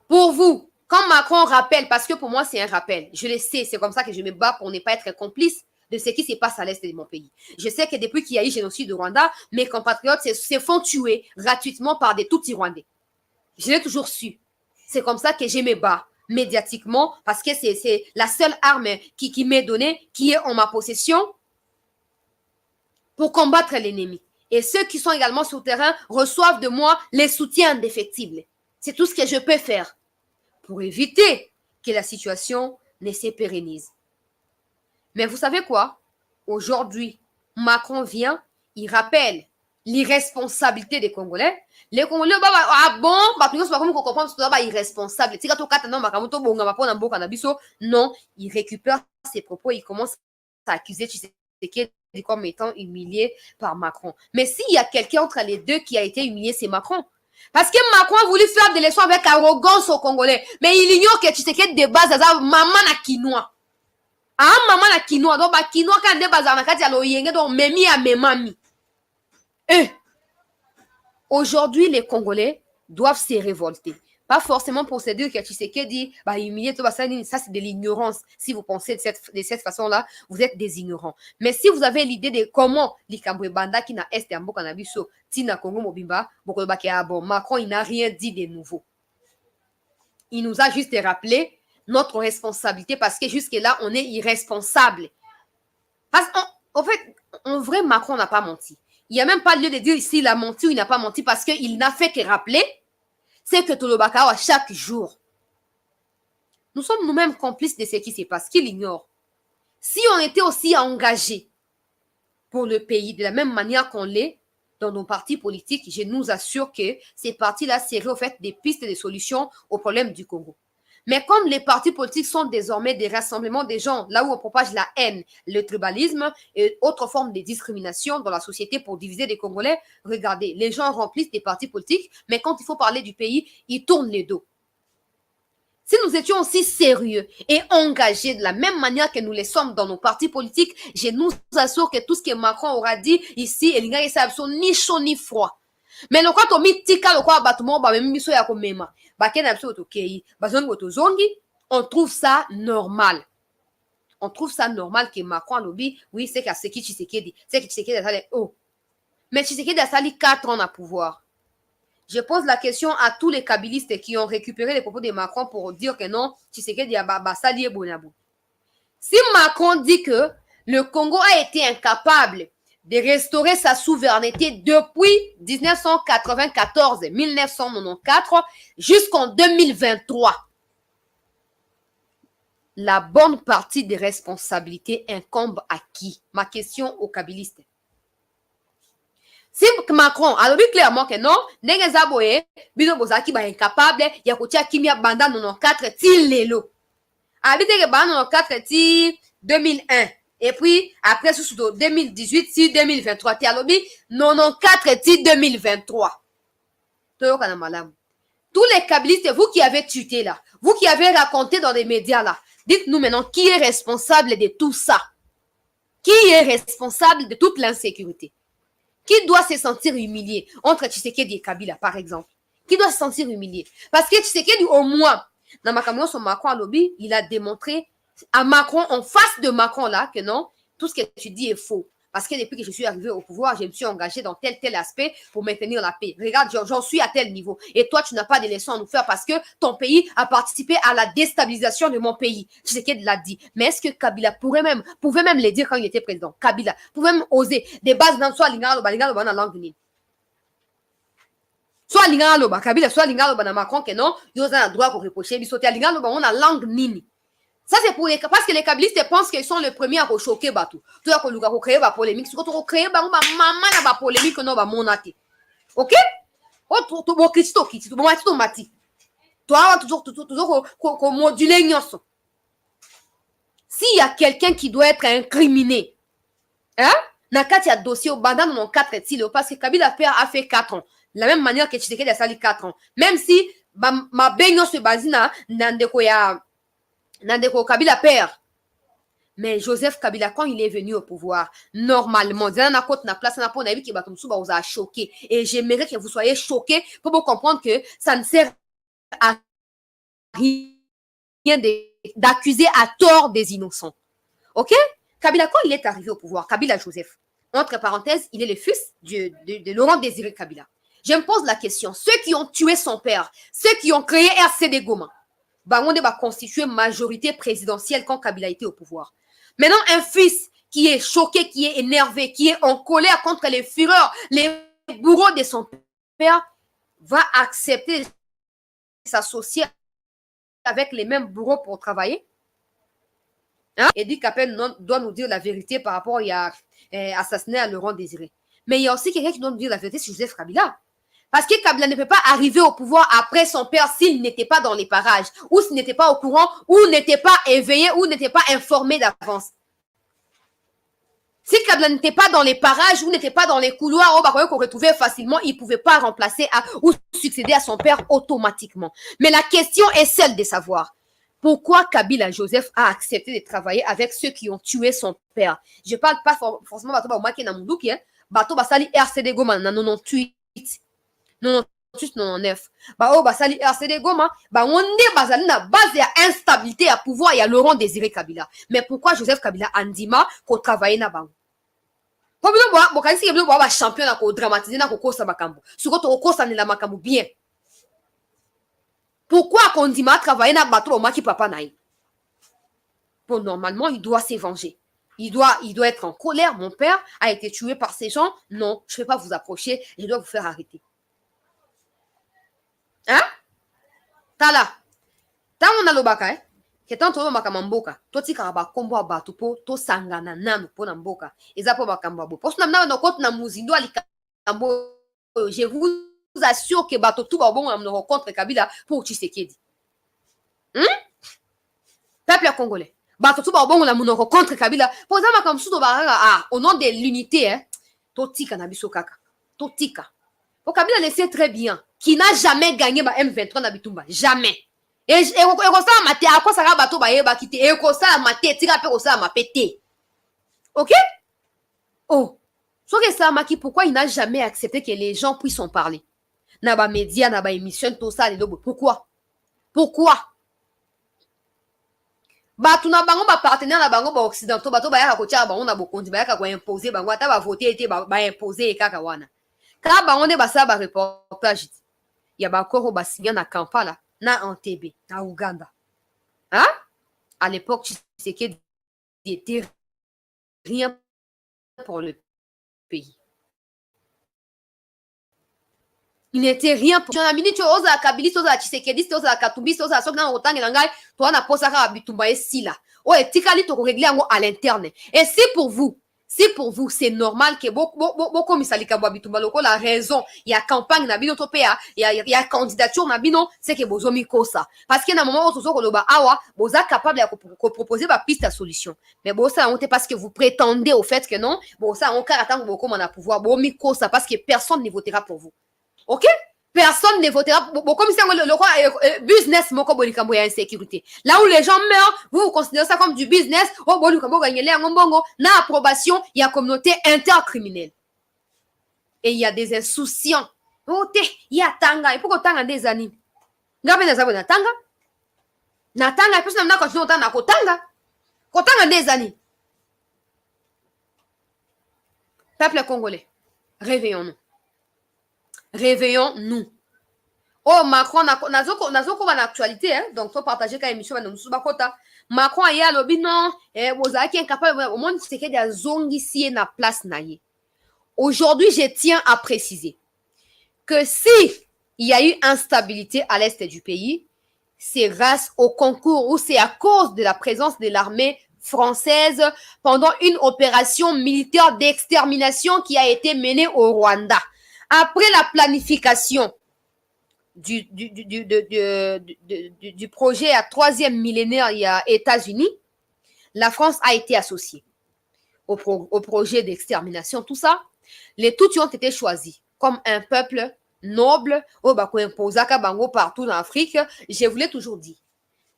Speaker 1: pour vous, quand Macron rappelle, parce que pour moi, c'est un rappel, je le sais, c'est comme ça que je me bats pour ne pas être complice de ce qui se passe à l'est de mon pays. Je sais que depuis qu'il y a eu génocide au Rwanda, mes compatriotes se font tuer gratuitement par des Tutsis rwandais. Je l'ai toujours su. C'est comme ça que je me bats médiatiquement, parce que c'est la seule arme qui m'est donnée, qui est en ma possession, pour combattre l'ennemi. Et ceux qui sont également sur le terrain reçoivent de moi les soutiens indéfectibles. C'est tout ce que je peux faire pour éviter que la situation ne se pérennise. Mais vous savez quoi? Aujourd'hui, Macron vient, il rappelle l'irresponsabilité des Congolais. Les Congolais, ah bon, irresponsable. Non, il récupère ses propos, il commence à accuser Tshisekedi comme étant humilié par Macron. Mais s'il y a quelqu'un entre les deux qui a été humilié, c'est Macron. Parce que Macron a voulu faire des leçons avec arrogance aux Congolais. Mais il ignore que Tshisekedi de base, maman na quinoa. Ah, maman na quinoa. Donc, quinoa, quand de base, na kati ya loyenge, donc, memi à memami. Aujourd'hui, les Congolais doivent se révolter. Pas forcément pour se dire que Tshisekedi humilié, ça c'est de l'ignorance. Si vous pensez de cette façon-là, vous êtes des ignorants. Mais si vous avez l'idée de comment l'Ikambwe Banda qui n'a est en Bokanabiso, Tina Congo Mobimba, Macron, il n'a rien dit de nouveau. Il nous a juste rappelé notre responsabilité parce que jusque-là, on est irresponsable. Parce qu'en fait, en vrai, Macron n'a pas menti. Il n'y a même pas lieu de dire s'il a menti ou il n'a pas menti parce qu'il n'a fait que rappeler c'est que Tolobakao chaque jour. Nous sommes nous-mêmes complices de ce qui se passe, qu'il ignore. Si on était aussi engagés pour le pays de la même manière qu'on l'est dans nos partis politiques, je nous assure que ces partis-là seraient au fait des pistes de solutions aux problèmes du Congo. Mais comme les partis politiques sont désormais des rassemblements des gens, là où on propage la haine, le tribalisme et autres formes de discrimination dans la société pour diviser les Congolais, regardez, les gens remplissent des partis politiques, mais quand il faut parler du pays, ils tournent les dos. Si nous étions aussi sérieux et engagés de la même manière que nous les sommes dans nos partis politiques, je nous assure que tout ce que Macron aura dit ici, il n'y a ni chaud ni froid. Mais le quand on met tika le quoi bâtiment même miso ya komema on trouve ça normal. On trouve ça normal que Macron lobby oui c'est qu'à ce qui Tshisekedi c'est que Tshisekedi a sali mais Tshisekedi a sali 4 ans à pouvoir. Je pose la question à tous les kabylistes qui ont récupéré les propos de Macron pour dire que non Tshisekedi a sali bonabou. Si Macron dit que le Congo a été incapable de restaurer sa souveraineté depuis 1994-1994 jusqu'en 2023. La bonne partie des responsabilités incombe à qui? Ma question aux kabylistes. Si Macron a dit clairement que non, n'est incapable, il y a kotia kimia banda 94 ti lelo. Habite que banda 94 ti 2001. Et puis, après, sous 2018, si 2023, tu as lobby, 94 ti 2023. Tous les kabylistes, vous qui avez tuté là, vous qui avez raconté dans les médias là, dites-nous maintenant qui est responsable de tout ça? Qui est responsable de toute l'insécurité? Qui doit se sentir humilié entre Tshisekedi et Kabila, par exemple? Qui doit se sentir humilié? Parce que Tshisekedi, au moins, dans ma camion sur Macron à lobby, il a démontré à Macron, en face de Macron là, que non, tout ce que tu dis est faux. Parce que depuis que je suis arrivé au pouvoir, je me suis engagé dans tel aspect pour maintenir la paix. Regarde, j'en suis à tel niveau. Et toi, tu n'as pas de leçons à nous faire parce que ton pays a participé à la déstabilisation de mon pays. Tu sais qu'il l'a dit. Mais est-ce que Kabila pouvait même le dire quand il était président? Kabila pouvait même oser des bases dans soit l'ingalo dans la langue nini. Soit l'ingalo Kabila, soit l'ingalo dans Macron que non, il y a un droit pour reprocher. Il sautait à l'ingalo dans la langue nini. Ça, c'est pour parce que les kabylistes pensent qu'ils sont les premiers à rechoquer Batou. Tout à coup, ils ont créé la polémique. Si on crée maman la polémique, non, va monter. Ok? Oh, tu vas Christo, tu vas mettre ton mati. Toi, toujours moduler l'ignorance. S'il y a quelqu'un qui doit être incriminé, hein? Nakati a dossier au bandana non 4 styles parce que Kabila Père a fait 4 ans. De la même manière que Tshisekedi a sali 4 ans. Même si ma baignon se basina, n'andeko ya. Nandeko Kabila père. Mais Joseph Kabila, quand il est venu au pouvoir, normalement, choqué. Et j'aimerais que vous soyez choqués pour vous comprendre que ça ne sert à rien d'accuser à tort des innocents. Ok? Kabila, quand il est arrivé au pouvoir, Kabila Joseph, entre parenthèses, il est le fils de Laurent Désiré Kabila. Je me pose la question, ceux qui ont tué son père, ceux qui ont créé RCD Goma, Bango va constituer majorité présidentielle quand Kabila était au pouvoir. Maintenant, un fils qui est choqué, qui est énervé, qui est en colère contre les fureurs, les bourreaux de son père, va accepter de s'associer avec les mêmes bourreaux pour travailler. Hein? Eddie Capel doit nous dire la vérité par rapport à assassiner à Laurent Désiré. Mais il y a aussi quelqu'un qui doit nous dire la vérité sur Joseph Kabila. Parce que Kabila ne peut pas arriver au pouvoir après son père s'il n'était pas dans les parages, ou s'il n'était pas au courant, ou n'était pas éveillé, ou n'était pas informé d'avance. Si Kabila n'était pas dans les parages, ou n'était pas dans les couloirs, qu'on retrouvait facilement, il ne pouvait pas remplacer ou succéder à son père automatiquement. Mais la question est celle de savoir pourquoi Kabila Joseph a accepté de travailler avec ceux qui ont tué son père. Je ne parle pas forcément de Bato Baumaki Namoudouk, Bato Basali RCD Goma, 98. 98, 99. Bah, basali RCD Goma, bah, on est basali na base ya instabilité à pouvoir, il y a Laurent Désiré Kabila. Mais pourquoi Joseph Kabila Andima ko travailler na bango? Problème bo kasi yeblo bo ba champion na ko dramatiser na ko kosa makambo. Suko to kosa ni la makambo bien. Pourquoi Kondima travailler na bato maki papa naï? Bon, normalement, il doit se venger. Il doit être en colère. Mon père a été tué par ces gens. Non, je ne vais pas vous approcher. Je dois vous faire arrêter. Hein? Tala. Tant on a le baka, que tant on a makamamboka. Toti karaba kombo abatu po to sangana nanu po namboka. Eza po makambo. Parce que na kote na muzindo alikambo. Je vous assure que bato tout ba bon am rencontre Kabila pour Tshisekedi. Peuple congolais. Bato tout ba bon la mon rencontre Kabila. Pour ça makam sudo ba au nom de l'unité hein. Totika na biso kaka. Totika. Pour Kabila le sait très bien qui n'a jamais gagné ba M23 na Bitumba. Jamais. Et ça maté à quoi ça va bateau ba yeba kité et ça maté tira pe ça ma pété. OK? Oh. So que ça maki pourquoi il n'a jamais accepté que les gens puissent en parler. Na ba média na ba émission tout ça les dobo. Pourquoi? Bato na bango ba partenaire na bango ba occidentaux bato ba yaka ko tia bango na bokondi ba yaka ko imposer bango ata ba voter été ba imposer kaka wana. Ka bango ne ba sa ba reportage. Ya ba koro ba signa na Kampala. Na Entebbe, na Ouganda. Hein? À l'époque, Tshisekedi était rien pour le pays. Il n'était rien pour... Jonamini, tu oses la Kabili, tu oses la Tshisekedi, tu oses la Katumbi, tu oses la Sogna, autant que l'angai, toi, on a posé ça à Bitumba et si là. Oh, et Tikali, tu régler à l'interne. Et si pour vous, c'est normal que beaucoup misalika Bitumba loko la raison, il y a campagne na bino topea, il y a candidature na bino, c'est que bozomi kosa. Parce que na moment où tozo koloba awa, boza capable de proposer ba piste à solution. Mais bon ça on parce que vous prétendez au fait que non, bon ça on attend beaucoup on a pouvoir, bomi kosa parce que personne ne votera pour vous. OK? Personne ne votera. Comme si le business, moko bolikambo ya insécurité. Là où les gens meurent, vous considérez ça comme du business. Oh, bolikambo gagnele en bongo. Na approbation, il y a communauté intercriminelle. Et il y a des insouciants. Oh, il y a tanga. Il faut qu'on tanga des années. Ngabe na zabona tanga. Na tanga, puis na continue tanga ko tanga. Ko tanga des années. Peuple congolais, réveillons-nous. Réveillons-nous. Oh, Macron, nazoko en actualité, hein? Donc, faut partager quand émission, Macron, il y a lobby, non, vous avez incapable, au moins, c'est qu'il y a zongi ici na place naïe. Aujourd'hui, je tiens à préciser que si il y a eu instabilité à l'est du pays, c'est grâce au concours ou c'est à cause de la présence de l'armée française pendant une opération militaire d'extermination qui a été menée au Rwanda. Après la planification du projet à troisième millénaire il y a États-Unis, la France a été associée au projet d'extermination, tout ça. Les Tutsis ont été choisis comme un peuple noble, partout en Afrique. Je vous l'ai toujours dit.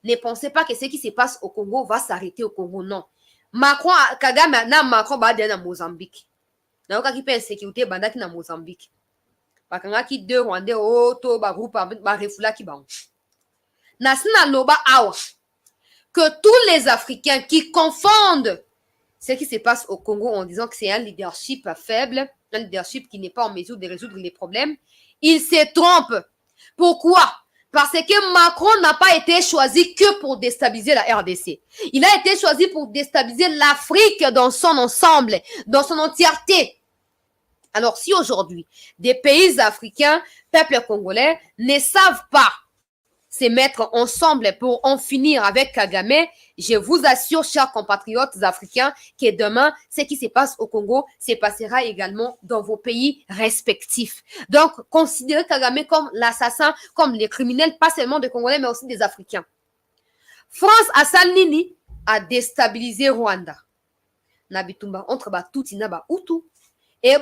Speaker 1: Ne pensez pas que ce qui se passe au Congo va s'arrêter au Congo, non. Macron, Kagame, Macron va aller en Mozambique. Na oka ki pe insécurité bandaki na Mozambique. Bakangaki deux Rwandais to ba groupe ba refulaki ba. Na sina loba awa que tous les Africains qui confondent ce qui se passe au Congo en disant que c'est un leadership faible, un leadership qui n'est pas en mesure de résoudre les problèmes, ils se trompent. Pourquoi? Parce que Macron n'a pas été choisi que pour déstabiliser la RDC. Il a été choisi pour déstabiliser l'Afrique dans son ensemble, dans son entièreté. Alors si aujourd'hui, des pays africains, peuples congolais, ne savent pas se mettre ensemble pour en finir avec Kagame, je vous assure, chers compatriotes africains, que demain, ce qui se passe au Congo se passera également dans vos pays respectifs. Donc, considérez Kagame comme l'assassin, comme les criminels, pas seulement des Congolais, mais aussi des Africains. France Assalnini a déstabilisé Rwanda. Nabitumba entre Batuti na Hutu et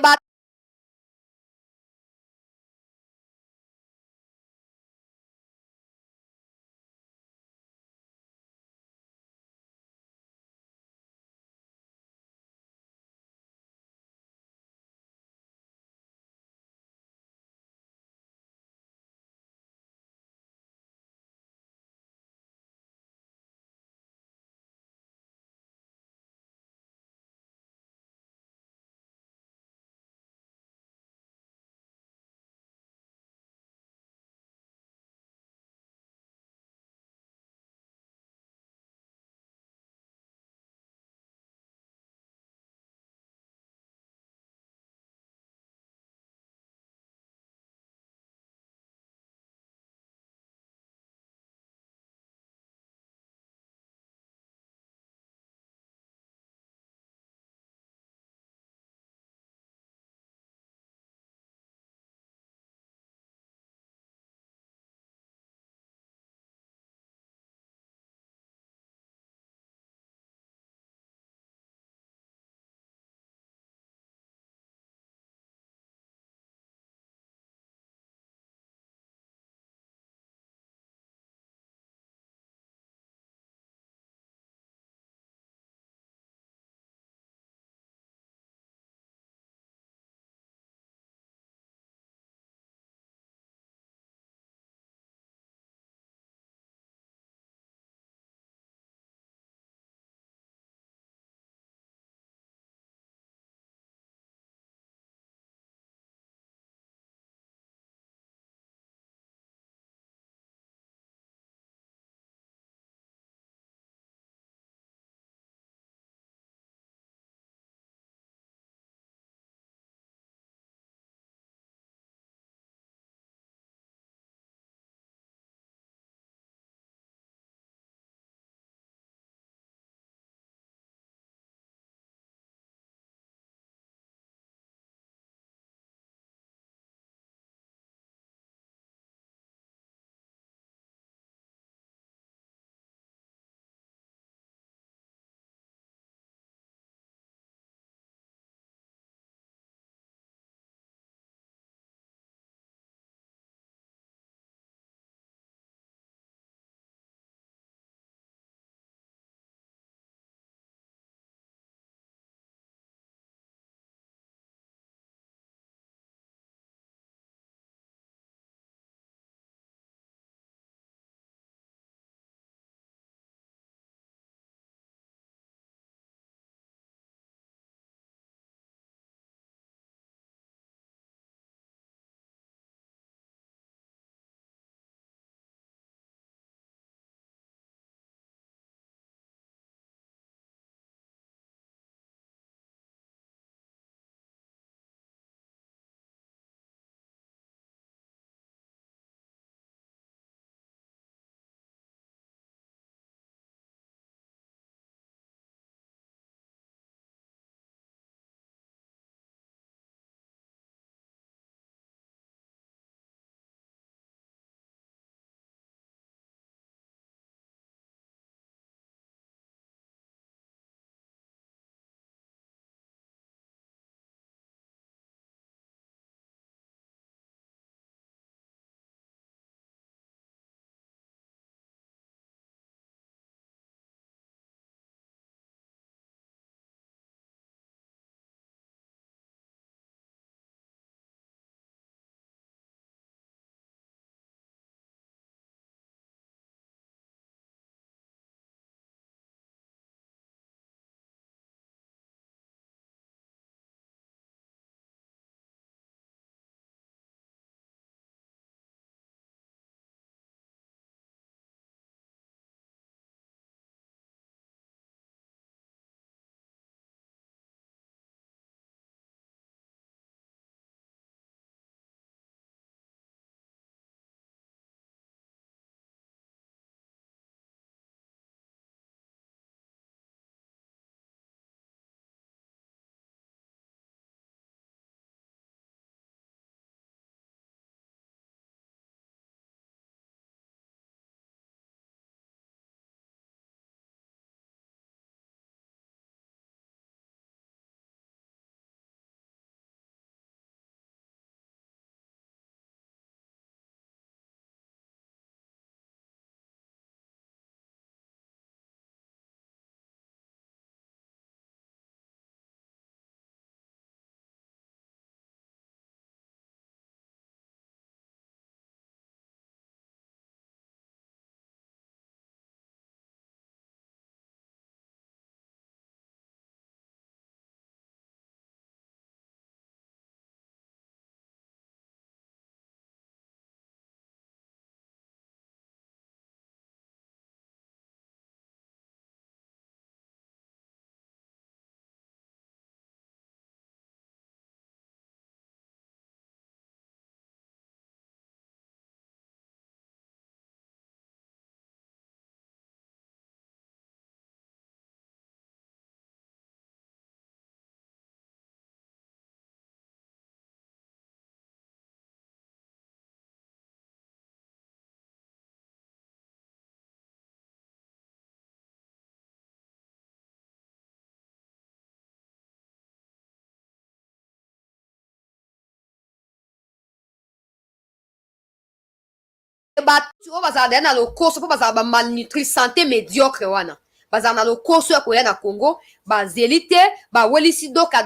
Speaker 1: batu oyo bazala na lokoso mpo bazala malnutri santé médiocre wana bazala na lokoso ya koya na Congo bazeli te bawelisi doka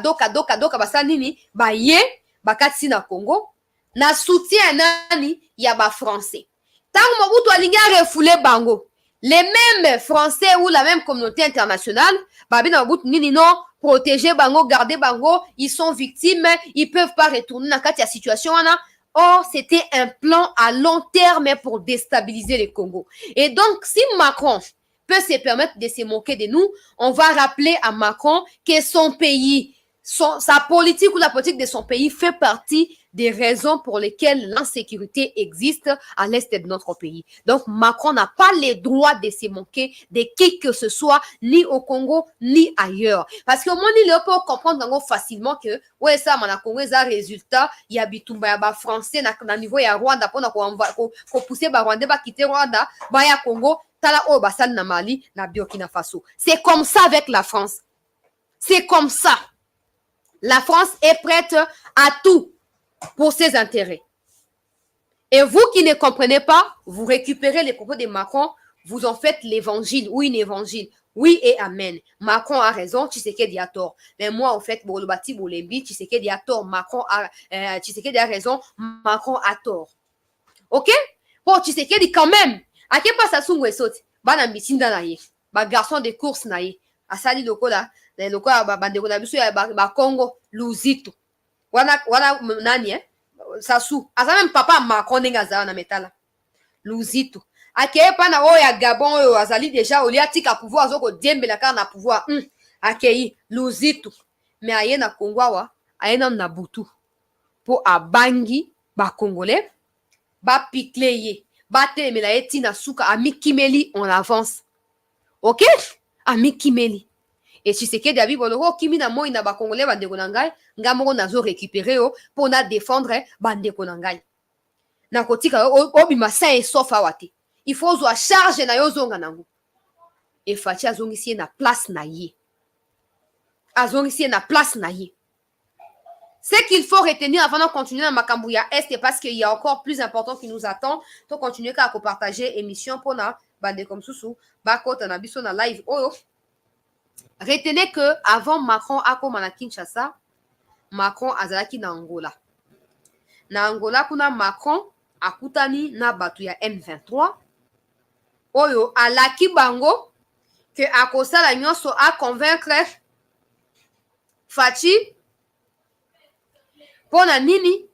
Speaker 1: basala nini baye bakatisi na Congo na soutien nani ya bafrançais ntango Mobutu alingi arefule bango les mêmes français ou la même communauté internationale babi na Mobutu nini non protéger bango garder bango ils sont victimes ils peuvent pas retourner na kati ya situation wana. Or, c'était un plan à long terme pour déstabiliser le Congo. Et donc, si Macron peut se permettre de se moquer de nous, on va rappeler à Macron que son pays, sa politique ou la politique de son pays fait partie des raisons pour lesquelles l'insécurité existe à l'est de notre pays. Donc, Macron n'a pas le droit de se moquer de qui que ce soit, ni au Congo, ni ailleurs. Parce que moi, il peut comprendre facilement que, ouais, ça, mon Congo, ça résultat, il y a bitumba, il y a français, na niveau, il y a Rwanda, pour pousser, Rwanda, quitter Rwanda, il y a Congo, tala, oh, basal na Mali, na Burkina Faso. C'est comme ça avec la France. C'est comme ça. La France est prête à tout pour ses intérêts. Et vous qui ne comprenez pas, vous récupérez les propos de Macron, vous en faites l'évangile ou une évangile. Oui et amen. Macron a raison, Tshisekedi a tort. Mais moi, en fait, Bolobati Bolembi, Tshisekedi a tort. Tshisekedi a raison, Macron a tort. Ok? Pour Tshisekedi quand même, à quel pas ça sungwe saute? Bana misinda na ye. Ba garçon de course na ye. Asali lokola, lokola bande na biso ya ba Congo, Luzito. Wana nani Sassou aza même papa Macron ndenge azala na metala Luzito akeye pa na oyo ya Gabon oyo azali déjà olia tika pouvoir azoko diembela kaka na pouvoir akei Luzito mais aye na Congo awa aye na butu po abangi ba Congolais ba pikle ye ba telemela ye tina suka amikimeli on avance ok amikimeli. Et si c'est que David Boloro, qui mina moi na ba Congolais bande konangai, nga moko nazo récupérer pour na défendre bande konangai. Na kotika obima sain et sauf awate. Il faut zo charge na yo zonga nango. Et Fati azongisi na place na ye. Azongisi na place na ye. Ce qu'il faut retenir avant de continuer dans Makambouya Est, parce qu'il y a encore plus important qui nous attend. Donc continuer à partager émission pour na bande comme Soussou, bakota na biso na live oyo. Retenez que avant Macron a comme na Kinshasa, Macron azalaki na Angola. Na Angola kuna Macron akutani na batu ya M23. Oyo alaki bango que akosala nyonso a convaincre Fachi pona nini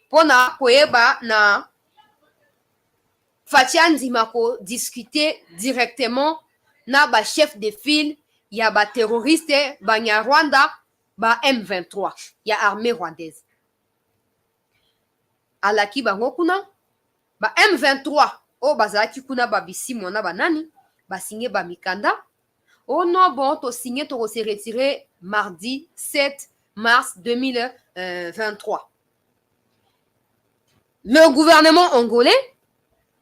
Speaker 1: pona koyeba na Fachi andima ko discuter directement na ba chef de file ya ba terroriste banya Rwanda ba M23 ya armée rwandaise alaki bango kuna ba M23 o bazalaki kuna ba bisimo na banani ba signé ba mikanda oh non bon to signé to se retirer mardi 7 mars 2023. Le gouvernement angolais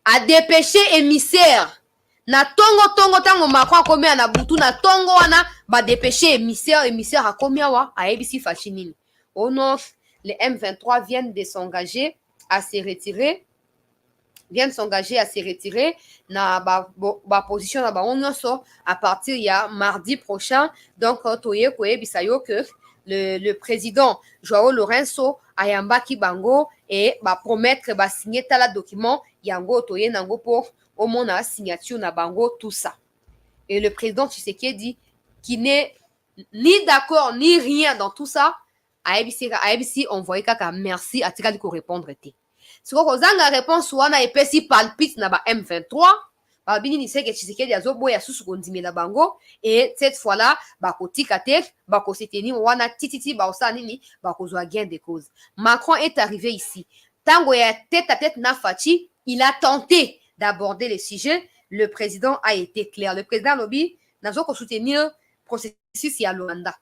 Speaker 1: a dépêché émissaire na tango Macron akomi na butu na tongo wana ba dépêché émissaire akomi wa aebisi Fachi nini. Oh non, les M23 viennent de s'engager à se retirer na ba position na ba nyonso à partir ya mardi prochain. Donc toye koyebisa yo que le président Joao Lourenço ayambaki bango et ba promettre ba signer tala document yango toye nango pour au moins la signature na bango tout ça. Et le président Tshisekedi qui n'est ni d'accord ni rien dans tout ça ABC envoyé kaka merci à tikali ko répondre te. Si ko zanga réponse wana epesi palpite na ba M23 ba bini ni seke Tshisekedi azoboya susu kondimela bango et cette fois là ba kotika te ba ko soutenir wana tititi ba osa nini ba kozwa gain de cause. Macron est arrivé ici tango ya tête à tête na Fachi, il a tenté d'aborder le sujet. Le président a été clair. Le président Lobi n'a pas soutenir le processus à Luanda.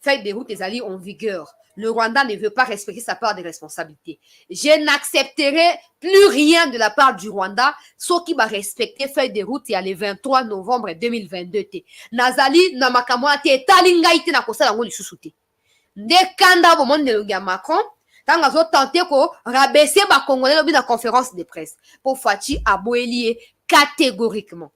Speaker 1: Feuille de route des alliés en vigueur. Le Rwanda ne veut pas respecter sa part de responsabilité. Je n'accepterai plus rien de la part du Rwanda, sauf qui va respecter feuille de route le 23 novembre 2022. Nazali na makamwa te talinga ite na kosala ngo lisusu te. Nde kanda bo monde le Macron Tant qu'ils ont tenté de rabaisser les Congolais dans la conférence de presse. Pour Fachi Aboelie catégoriquement.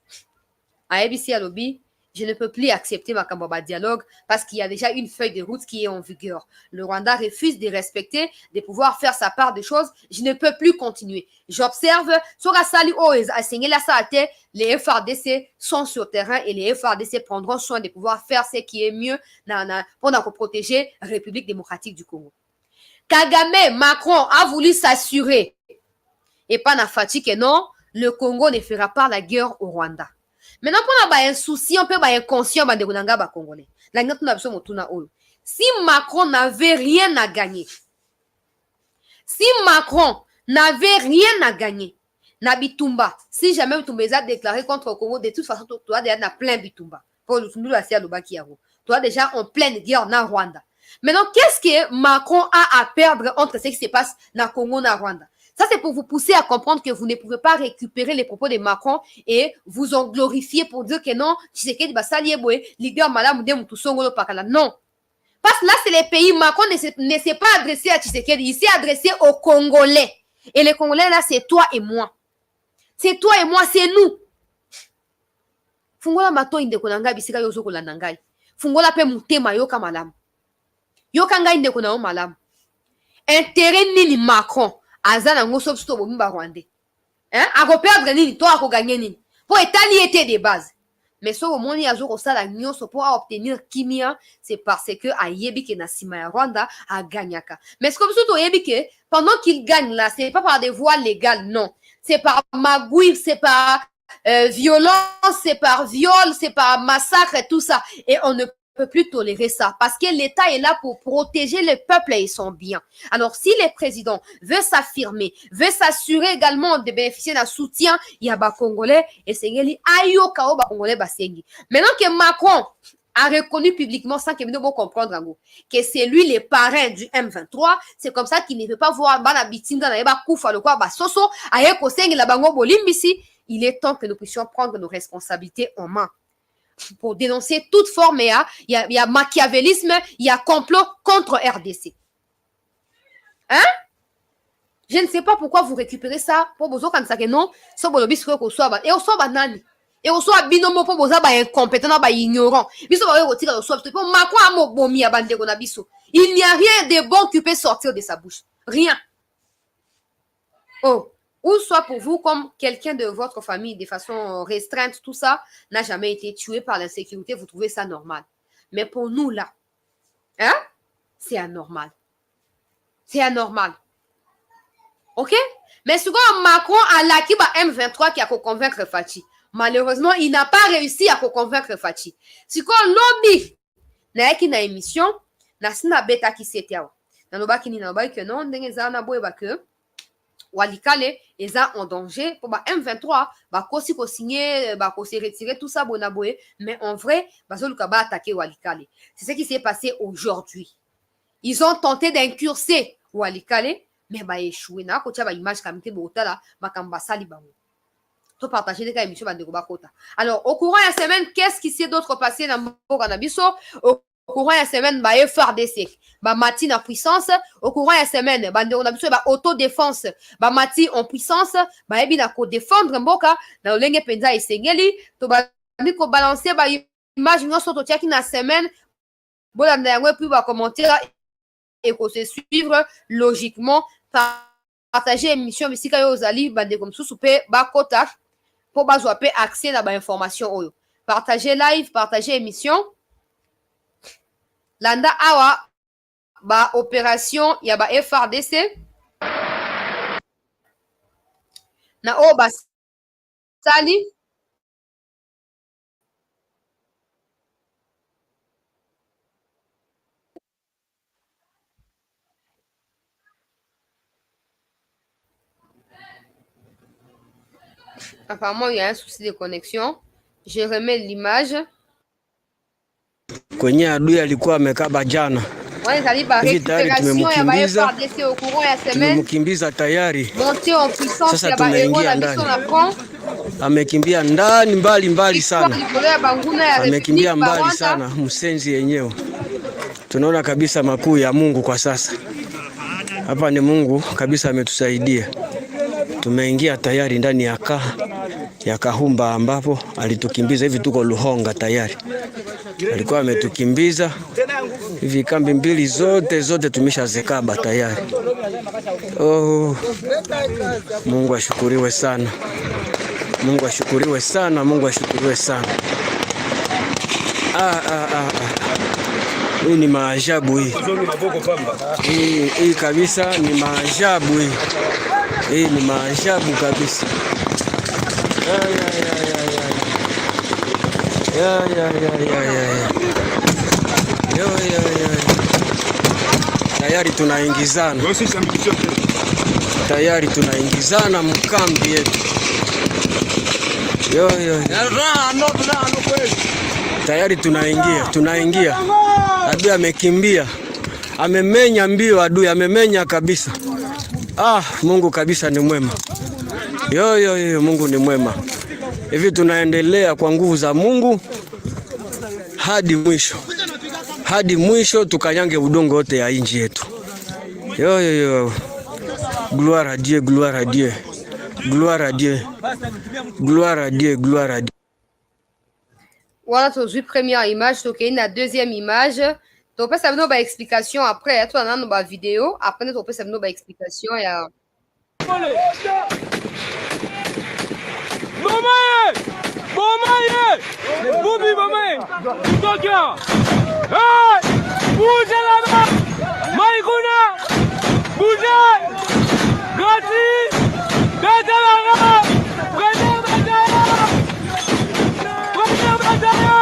Speaker 1: À ABC à lobby, je ne peux plus accepter ma Kambaba dialogue parce qu'il y a déjà une feuille de route qui est en vigueur. Le Rwanda refuse de respecter, de pouvoir faire sa part des choses. Je ne peux plus continuer. J'observe, les FRDC sont sur terrain et les FRDC prendront soin de pouvoir faire ce qui est mieux pour protéger la République démocratique du Congo. Kagame, Macron a voulu s'assurer, et pas na fatigue que non, le Congo ne fera pas la guerre au Rwanda. Maintenant, pour un souci, on peut être inconscient de Congolais. Si Macron n'avait rien à gagner, Nabitumba, si jamais Bitumba a déclaré contre le Congo, de toute façon, tu as déjà plein Bitumba. Pour le Tundu, tu as déjà en pleine guerre dans Rwanda. Maintenant, qu'est-ce que Macron a à perdre entre ce qui se passe dans le Congo et dans Rwanda? Ça, c'est pour vous pousser à comprendre que vous ne pouvez pas récupérer les propos de Macron et vous en glorifier pour dire que non, Tshisekedi Basali leader Madame Moutousongolo Pakala. Non. Parce que là, c'est les pays, Macron ne s'est pas adressé à Tshisekedi, il s'est adressé aux Congolais. Et les Congolais, là, c'est toi et moi. C'est toi et moi, c'est nous. Fungola mato indeko nanga bisika yozo kolanda ngai. Fungola pe mutema yoka malamu. Yoka ngai indeko na o malamu. Intérêt nini Macron azana ngoso sto bomba rwandais. Hein? Ako perdre nini to ako gagner nini. Pour étali était de base. Mais so au moni azo ko sala nyonso pour obtenir kimia, c'est parce que ayebi ke na sima ya Rwanda a gagnaka. Mais c'est comme ça to yebi ke pendant qu'il gagne là, c'est pas par des voies légales, non. C'est par magouille, c'est par violence, c'est par viol, c'est par massacre et tout ça. Et on ne peut plus tolérer ça parce que l'État est là pour protéger le peuple et son bien. Alors, si le président veut s'affirmer, veut s'assurer également de bénéficier d'un soutien, il y a des Congolais et c'est lui ayo kao ba Congolais basengi. Maintenant que Macron a reconnu publiquement sans que nous devons comprendre que c'est lui le parrain du M23, c'est comme ça qu'il ne veut pas voir bana bitinga na yeba kufa le quoi ba soso aye ko sengi la bango bolimbisi. Il est temps que nous puissions prendre nos responsabilités en main pour dénoncer toute forme. Il y a machiavélisme, il y a complot contre RDC. Hein? Je ne sais pas pourquoi vous récupérez ça pour vous comme ça que non, so bolobi siko ko soit et on soit banani. Et on soit binomo pour vous ba incompétent ba ignorant. Biso ba ko tika soit pour Macron amo bomi ya bande ko na biso. Il n'y a rien de bon qui peut sortir de sa bouche. Rien. Oh. Ou soit pour vous, comme quelqu'un de votre famille, de façon restreinte, tout ça, n'a jamais été tué par l'insécurité, vous trouvez ça normal. Mais pour nous, là, hein, c'est anormal. C'est anormal. OK? Mais souvent, Macron a l'acquis M23 qui a convaincre Fachi. Malheureusement, il n'a pas réussi à convaincre Fachi. Si quoi, lobby, n'a qui na émission, n'a sina beta qui s'était. N'a no ba qui ni na ba que non, n'engue za na boe ba que Walikale est en danger pour M23 bah kosi ko signer bah ko se retirer tout ça bonaboé mais en vrai bah zoluka ba attaquer Walikale. C'est ce qui s'est passé aujourd'hui. Ils ont tenté d'incurser Walikale mais bah échoué na ko tia ba image kamite botala makamba sali bango. To partager des émissions bande ko ba kota. Alors au courant de la semaine qu'est-ce qui s'est d'autre passé dans Mboka biso au courant de la semaine, bah, FRDC, bah, Mati en puissance. Au courant de la semaine, bah, on a besoin de autodéfense, bah, Mati en puissance, bah, et bien, qu'on défendre Mboka, dans le lingue penza et sengeli, to bah, qu'on balancer, bah, image, nous sommes au qui na semaine, bon, on a puis, bah, commenter, et qu'on se suivre, logiquement, partager émission, mais si quand vous allez, bah, comme sous-souper, bah, quota, pour, bah, avoir accès à, bah, information, partager live, partager émission, Landa awa ba opération ya ba FRDC na o ba sali apparemment il y a un souci de connexion. Je remets l'image.
Speaker 3: Kwenye adui alikuwa amekaba jana. Hivi tayari tumemkimbiza tayari. Sasa tunaingia ndani. Amekimbia ndani mbali sana. Amekimbia mbali sana Msenzi yenyewe. Tunaona kabisa makuu ya Mungu kwa sasa. Hapa ni Mungu kabisa ametusaidia. Tumeingia tayari ndani ya Kahumba ambapo alitukimbiza hivi, tuko Luhonga tayari. Alikuwa ametukimbiza hivi, kambi mbili zote tumeshazekaba tayari. Oh, Mungu ashukuriwe sana. Mungu ashukuriwe sana, Mungu ashukuriwe sana. Hii ni maajabu hii. Hii kabisa ni maajabu hii. Hii ni maajabu kabisa. Tayari tunaingizana. Tayari tunaingizana mkambi yetu. Tayari tunaingia. Adui amekimbia. Amemenya mbio adui, amemenya kabisa. Mungu kabisa ni mwema. Mungu ni mwema. Hivi tunaendelea kwa nguvu za Mungu hadi mwisho. Hadi mwisho tukanyange udongo wote ya inji yetu. Gloire à Dieu, gloire à Dieu. Gloire à Dieu. Gloire à Dieu, gloire à Dieu.
Speaker 1: Voilà, tu as vu première image, tu as une deuxième image. Tu peux savoir nos explications après, tu as nos vidéos, après tu peux savoir nos explications.
Speaker 4: Bougez là-bas! Maïkouna! Bougez! Gratis! Détalara! Prenez Bataya! Prenez Bataya!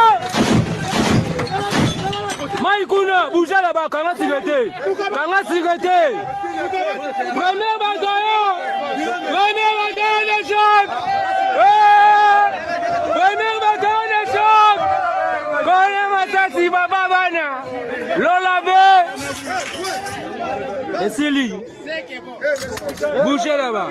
Speaker 4: Maïkouna! Bougez là-bas! Kanga Sigete! Prenez Bataya! Prenez Bataya des chocs! Prenez Bataya des chocs! Prenez Bataya Baba Bana! L'Olavé! Et c'est lui. Bougez là-bas.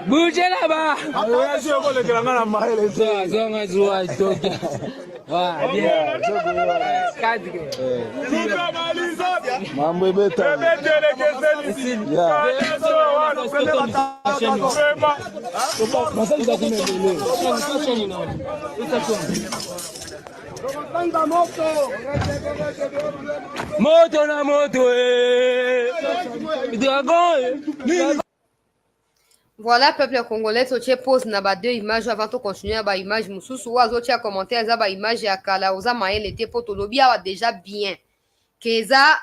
Speaker 4: Bougez là-bas.
Speaker 5: Mambo beta.
Speaker 4: Moto na moto dragon.
Speaker 1: Voilà, peuple congolais, tu pose na ba deux images avant de continuer ba image mususu wazo tia commentaire za ba image ya kala oza maele te poto lobi awa déjà bien. Keza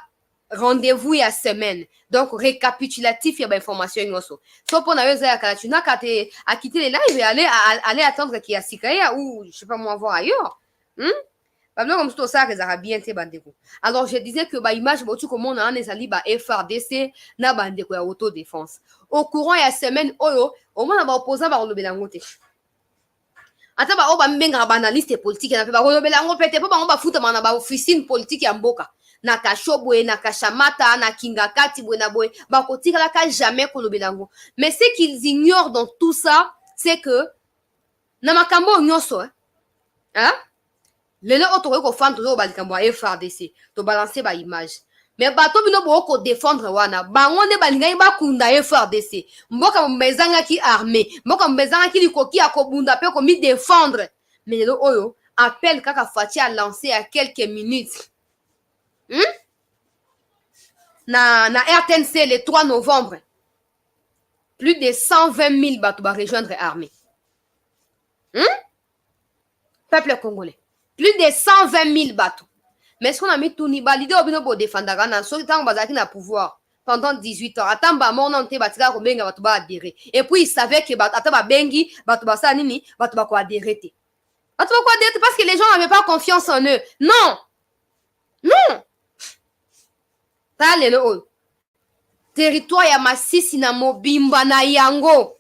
Speaker 1: rendez-vous ya semaine. Donc récapitulatif ya ba information nyonso. So pona yo za ya kala tu na kate a quitter les lives et aller attendre qu'il y a sikaya ou je sais pas moi voir ailleurs. Comme ça que bien te bandeko. Alors je disais que ba image botu comment on a ezali ba FRDC na bandeko ya autodéfense. Au courant ya semaine oyo au moins ba opposant ba lobela ngote. Ata ba oba mbenga ba analyste politique na ba lobela ngo pete po ba futa mana ba officine politique ya mboka. Na kashobwe na kashamata na kingakati bwe na bwe ba kotika la ka jamais ko lobela ngo. Mais ce qu'ils ignorent dans tout ça, c'est que na makambo nyonso lelo otokoki kofanda tozo balikambo ya FRDC to balancer ba image mais bato bino boko défendre wana bango nde balingai bakunda FRDC mboka mbezangaki armée mboka mbezangaki likoki ya kobunda pe komi défendre mais lelo oyo appel kaka Fati a lancé à quelques minutes na RTNC le 3 novembre plus de 120 000 bato ba rejoindre armée peuple congolais. Plus de 120 000 bateaux. Mais est-ce qu'on a mis tout niba l'idée au bino pour défendre Ghana so tant bazaki na pouvoir pendant 18 ans atamba mon te batika ko benga bato ba adhérer et puis il savait que bato ataba bengi bato ba sa nini bato ba ko adhérer te bato ba ko adhérer parce que les gens n'avaient pas confiance en eux. Non ta lelo territoire ya Masisi na Mobimba na Yango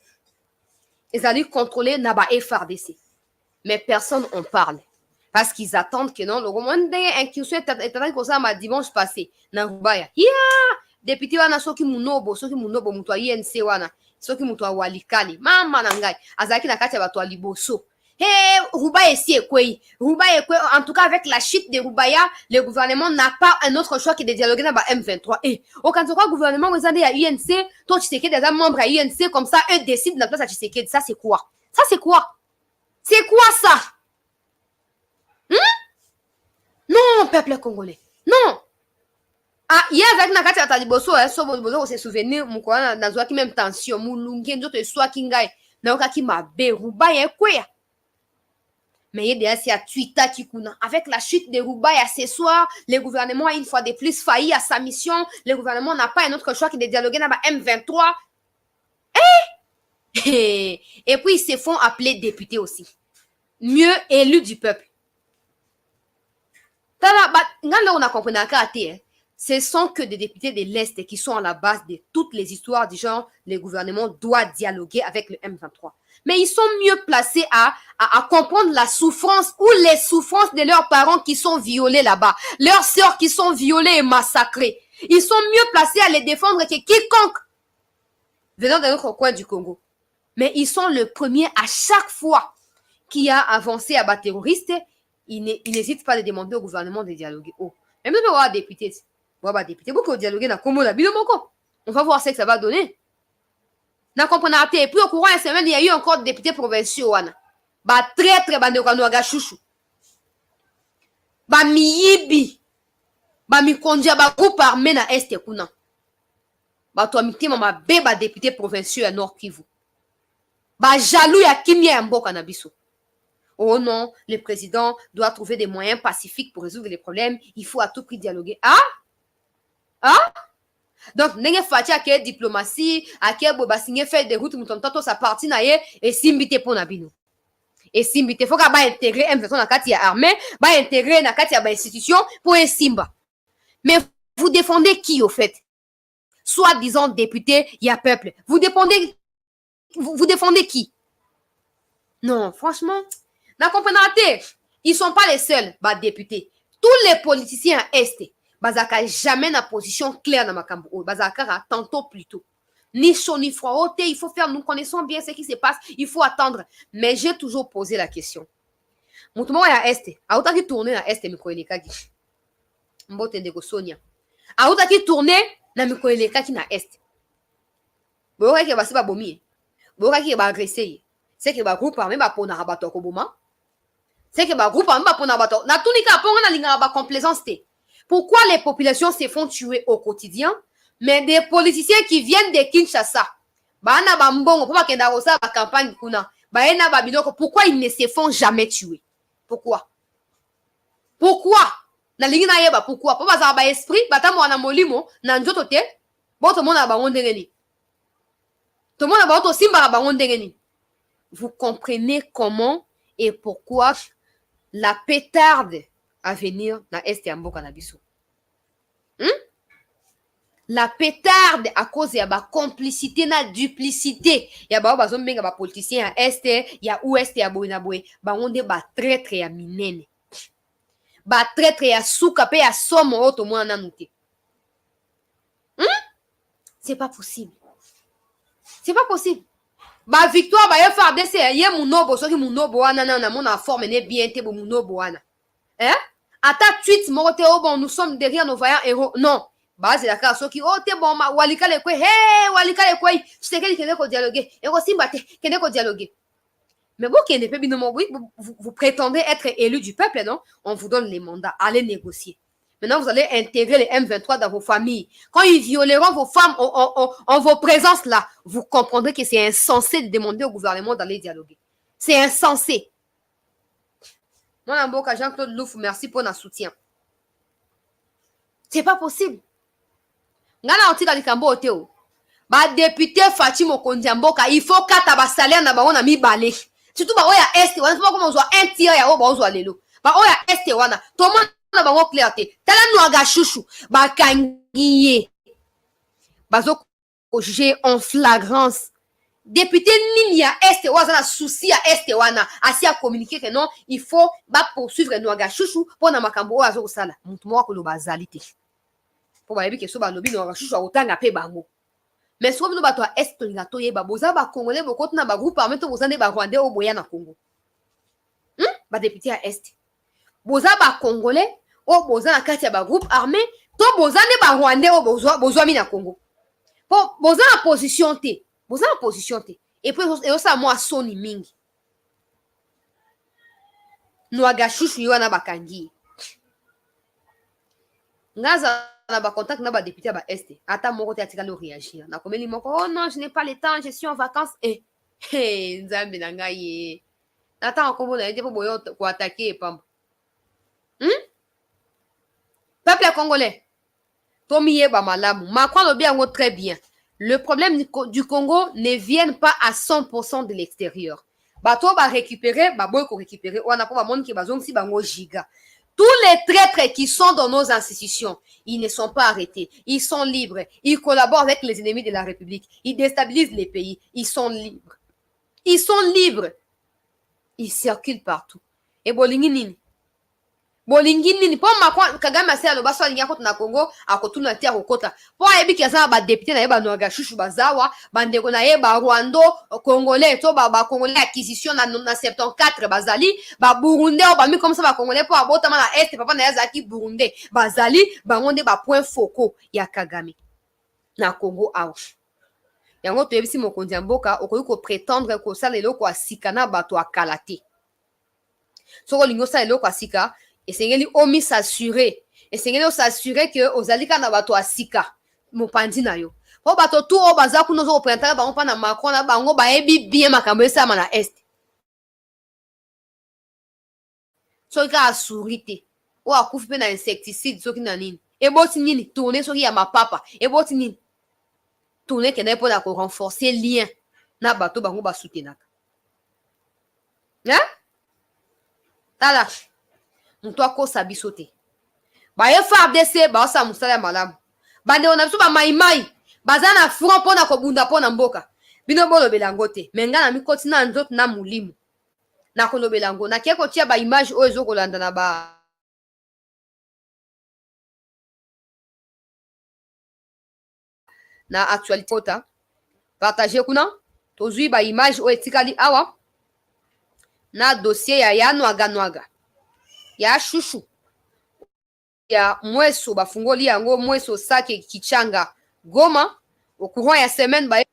Speaker 1: ils allaient contrôler na ba FRDC mais personne en parle. Parce qu'ils attendent que non, le moment d'incursion est comme ça dimanche passé. Dans Rubaya. Député wana soki munobo muto INC wana. soki muto walikali mama nangai azaki na kati ya bato liboso. Rouba ici et quoi? En tout cas, avec la chute de Roubaya, le gouvernement n'a pas un autre choix que de dialoguer avec M23. Au quand le gouvernement, vous avez à UNC, toi, tu sais que des membres à UNC, comme ça, eux décident de la place à Tshisekedi. Ça, c'est quoi? Ça, c'est quoi? C'est quoi ça? Non, peuple congolais. Non. Ah, hier, avec Nakati Ataliboso, on se souvenir, Moukoua, dans une même tension, Moulungi, d'autres soins qui ngaï, n'a qui m'a bé, Roubaya, quoi? Mais il y a des Twitter qui coulent. Avec la chute de Roubaya ce soir, le gouvernement a une fois de plus failli à sa mission. Le gouvernement n'a pas un autre choix que de dialoguer avec M23. Et puis, ils se font appeler députés aussi. Mieux élus du peuple. On a compris ce sont que des députés de l'Est qui sont à la base de toutes les histoires du genre, le gouvernement doit dialoguer avec le M23. Mais ils sont mieux placés à comprendre la souffrance ou les souffrances de leurs parents qui sont violés là-bas, leurs sœurs qui sont violées et massacrées. Ils sont mieux placés à les défendre que quiconque venant d'un autre coin du Congo. Mais ils sont le premier à chaque fois qu'il y a avancé à bas terroristes, ils n'hésitent pas à demander au gouvernement de dialoguer. Même si on va député, beaucoup dialoguer dans Congo, on va voir ce que ça va donner. Na comprendre et puis au courant de la semaine il y a eu encore des députés provinciaux ba traître bande kanoaga chouchou ba miyibi ba mikondia ba groupe armé na est kuna ba to mitima ma beba députés provinciaux à Nord Kivu ba jaloux ya kimia ya mboka na biso. Oh non, le président doit trouver des moyens pacifiques pour résoudre les problèmes, il faut à tout prix dialoguer. Donc, n'est-ce pas que diplomatie, à quel boba signé fait des routes, moutontato sa partie naie et simbité pour nabino. Et simbité, faut qu'à intégrer un personne à Katia armée, intégrer na Katia institution pour un simba. Mais vous défendez qui au fait? Soit disant député, il y a peuple. Vous défendez qui? Non, franchement, n'a comprenez ils sont pas les seuls députés. Tous les politiciens à Est. Bazaka jamais na position claire dans ma cambo. Bazaka tantôt plutôt. Ni chaud ni froid. Il faut faire, nous connaissons bien ce qui se passe. Il faut attendre. Mais j'ai toujours posé la question. Moutouma ya Est. Aouta qui tourne na Est, mikoeleka ki. Mbote ndeko Sonia. Aouta qui tourne na mikoeleka ki na Est. Boka ki basi ba bomi. Boka ki ba agresser. C'est que ba groupe armé ba pona rabato ko boma. C'est que ba groupe armé ba pona rabato. Na tunika ponga na linga ba complaisance te. Pourquoi les populations se font tuer au quotidien, mais des politiciens qui viennent de Kinshasa, pourquoi ils ne se font jamais tuer? Pourquoi? Pourquoi? Pourquoi? Pourquoi? Esprit, vous comprenez comment et pourquoi la pétarde à venir dans Est et Mboka na biso. La pétarde à cause de la complicité, la duplicité. Il y a des politiciens à Est, il y a Ouest et à Boinaboué. On des traîtres à minene. Traîtres à souka pe à somme auto moins nanouté. C'est pas possible. C'est pas possible. Victoire, il faut faire des il y a mon nobo, ce qui mon nobo, na mon forme n'est bien te mon nobo, hein? Attaque tweet bon, nous sommes derrière nos vaillants héros. Non. C'est la carte qui t'es bon, walika le kwe, walika le kwe, je sais qu'il y a dialoguer. Et aussi, qu'il y a dialoguer. Mais vous prétendez être élu du peuple, non? On vous donne les mandats, allez négocier. Maintenant, vous allez intégrer les M23 dans vos familles. Quand ils violeront vos femmes en vos présences là, vous comprendrez que c'est insensé de demander au gouvernement d'aller dialoguer. C'est insensé. Moi, Jean-Claude Louf, merci pour notre soutien. C'est pas possible. Ngana otika likambo oteo. Député Fatima Kondiamboka, il faut kata ba salaire na ba wana mi balé. Surtout ba oya Est, wana pas comment on soit un tiers ya ba ozo lelo. Ba oya Est wana, to mo na ba ngo clarté. Tala no aga chouchou, ba kangiye. Bazo ko juger en flagrance. Député nini ya Est wana na souci à Est wana, asi a communiquer que non, il faut ba poursuivre no aga chouchou pour na makambo oyo azo sala. Mutu mo ko lo bazalité. Pour bayebi ke so ba lobi no aga chouchou otanga pe bango. Mais soki bino bato ya est tolinga toyeba boza bacongolais bokoti na bagroupe armé to boza nde barwandais oyo boya na congo badepute ya est boza bacongolais oyo boza na kati ya bagroupe armé to boza nde barwandais oyo bozwami na congo mpo boza na position te epuis ezosala mwa soni mingi nwaga shushu ye wana bakangi ye nga azala na bacontact na badepute ya baeste ata moko te atikali oréagir nakomeli moko oh non je n'ai pas le temps je suis en vacances nzambe na ngai ye natanga kombo na ye te mpo boye koatake epamba peuple congolais tomiyeba malamu Macron alobi yango très bien. Le problème du Congo ne vient pas à 100% de l'extérieur. Bato ba récupérer, ba boy ko récupérer, on a pas ba monde qui bazong si bango giga. Tous les traîtres qui sont dans nos institutions, ils ne sont pas arrêtés. Ils sont libres. Ils collaborent avec les ennemis de la République. Ils déstabilisent les pays. Ils sont libres. Ils sont libres. Ils circulent partout. Et bolingi nini? Bolingi nini? Po Macron Kagame ase aloba so alingi akota na Congo akotuna te akokota. Po ayebi ki aza ba député na ye banwaga shushu bazawa bandeko na ye ba Rwando Congolais to ba Congolais acquisition na 74 bazali ba Burundais o ba mi comme ça ba Congolais po abotama na est papa na yazaki Burundais bazali bango nde ba point focaux ya Kagame na Congo awa. Yango toyebisi mokonzi ya mboka okoki ko prétendre ko sala eloko asika na bato akala te. Soko lingo sala eloko asika esengeli omi s'assurer esengeli s'assurer que ozalika na bato asika mopandi na yo po bato tu o baza kuno zo présenter bango pa na Macron na bango bayebi bien makambo esama na est soki asuri te o akufi pe na insecticide soki na nini eboti nini tourner soki ya mapapa eboti nini tourner kende po na ko renforcer lien na bato bango basoutenaka tala mutu akosa biso te baye FARDC baosala mosala ya malamu bandeko na biso bamaimai baza na front mpo na kobunda mpo na mboka bino bolobela yango te me ngai na mikoti na nzoto na molimo na kolobela yango nakei kotia baimage oyo ezokolanda na actualité kota partage kuna tozwi baimage oyo etikali awa na dossier ya yanwaganwaga ya shushu ya mweso bafungoli yango mweso sake kichanga Goma au courant ya semaine ba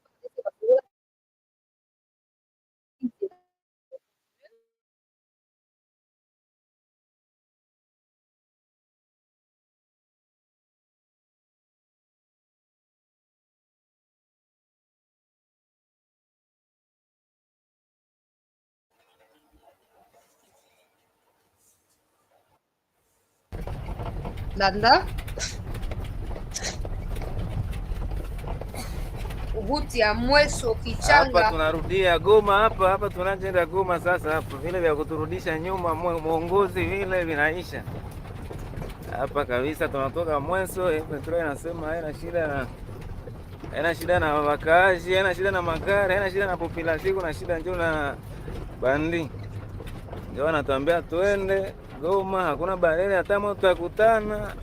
Speaker 1: Landa ubuti ya mweso kichanga.
Speaker 6: Hapa tunarudia Goma, hapa tunaenda Goma sasa. Hapa vile vya kuturudisha nyuma mwongozi vile vinaisha hapa kabisa. Tunatoka mweso Petro inasema haina shida na wakaaji, haina shida na magari, haina shida na population, kuna shida njoo na bandi. Ndio wanatuambia tuende Goma, hakuna barele hata mtu akutana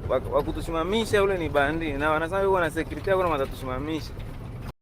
Speaker 6: wakutusimamisha ule ni bandi, na wanasema yuko na security yako na watatusimamisha.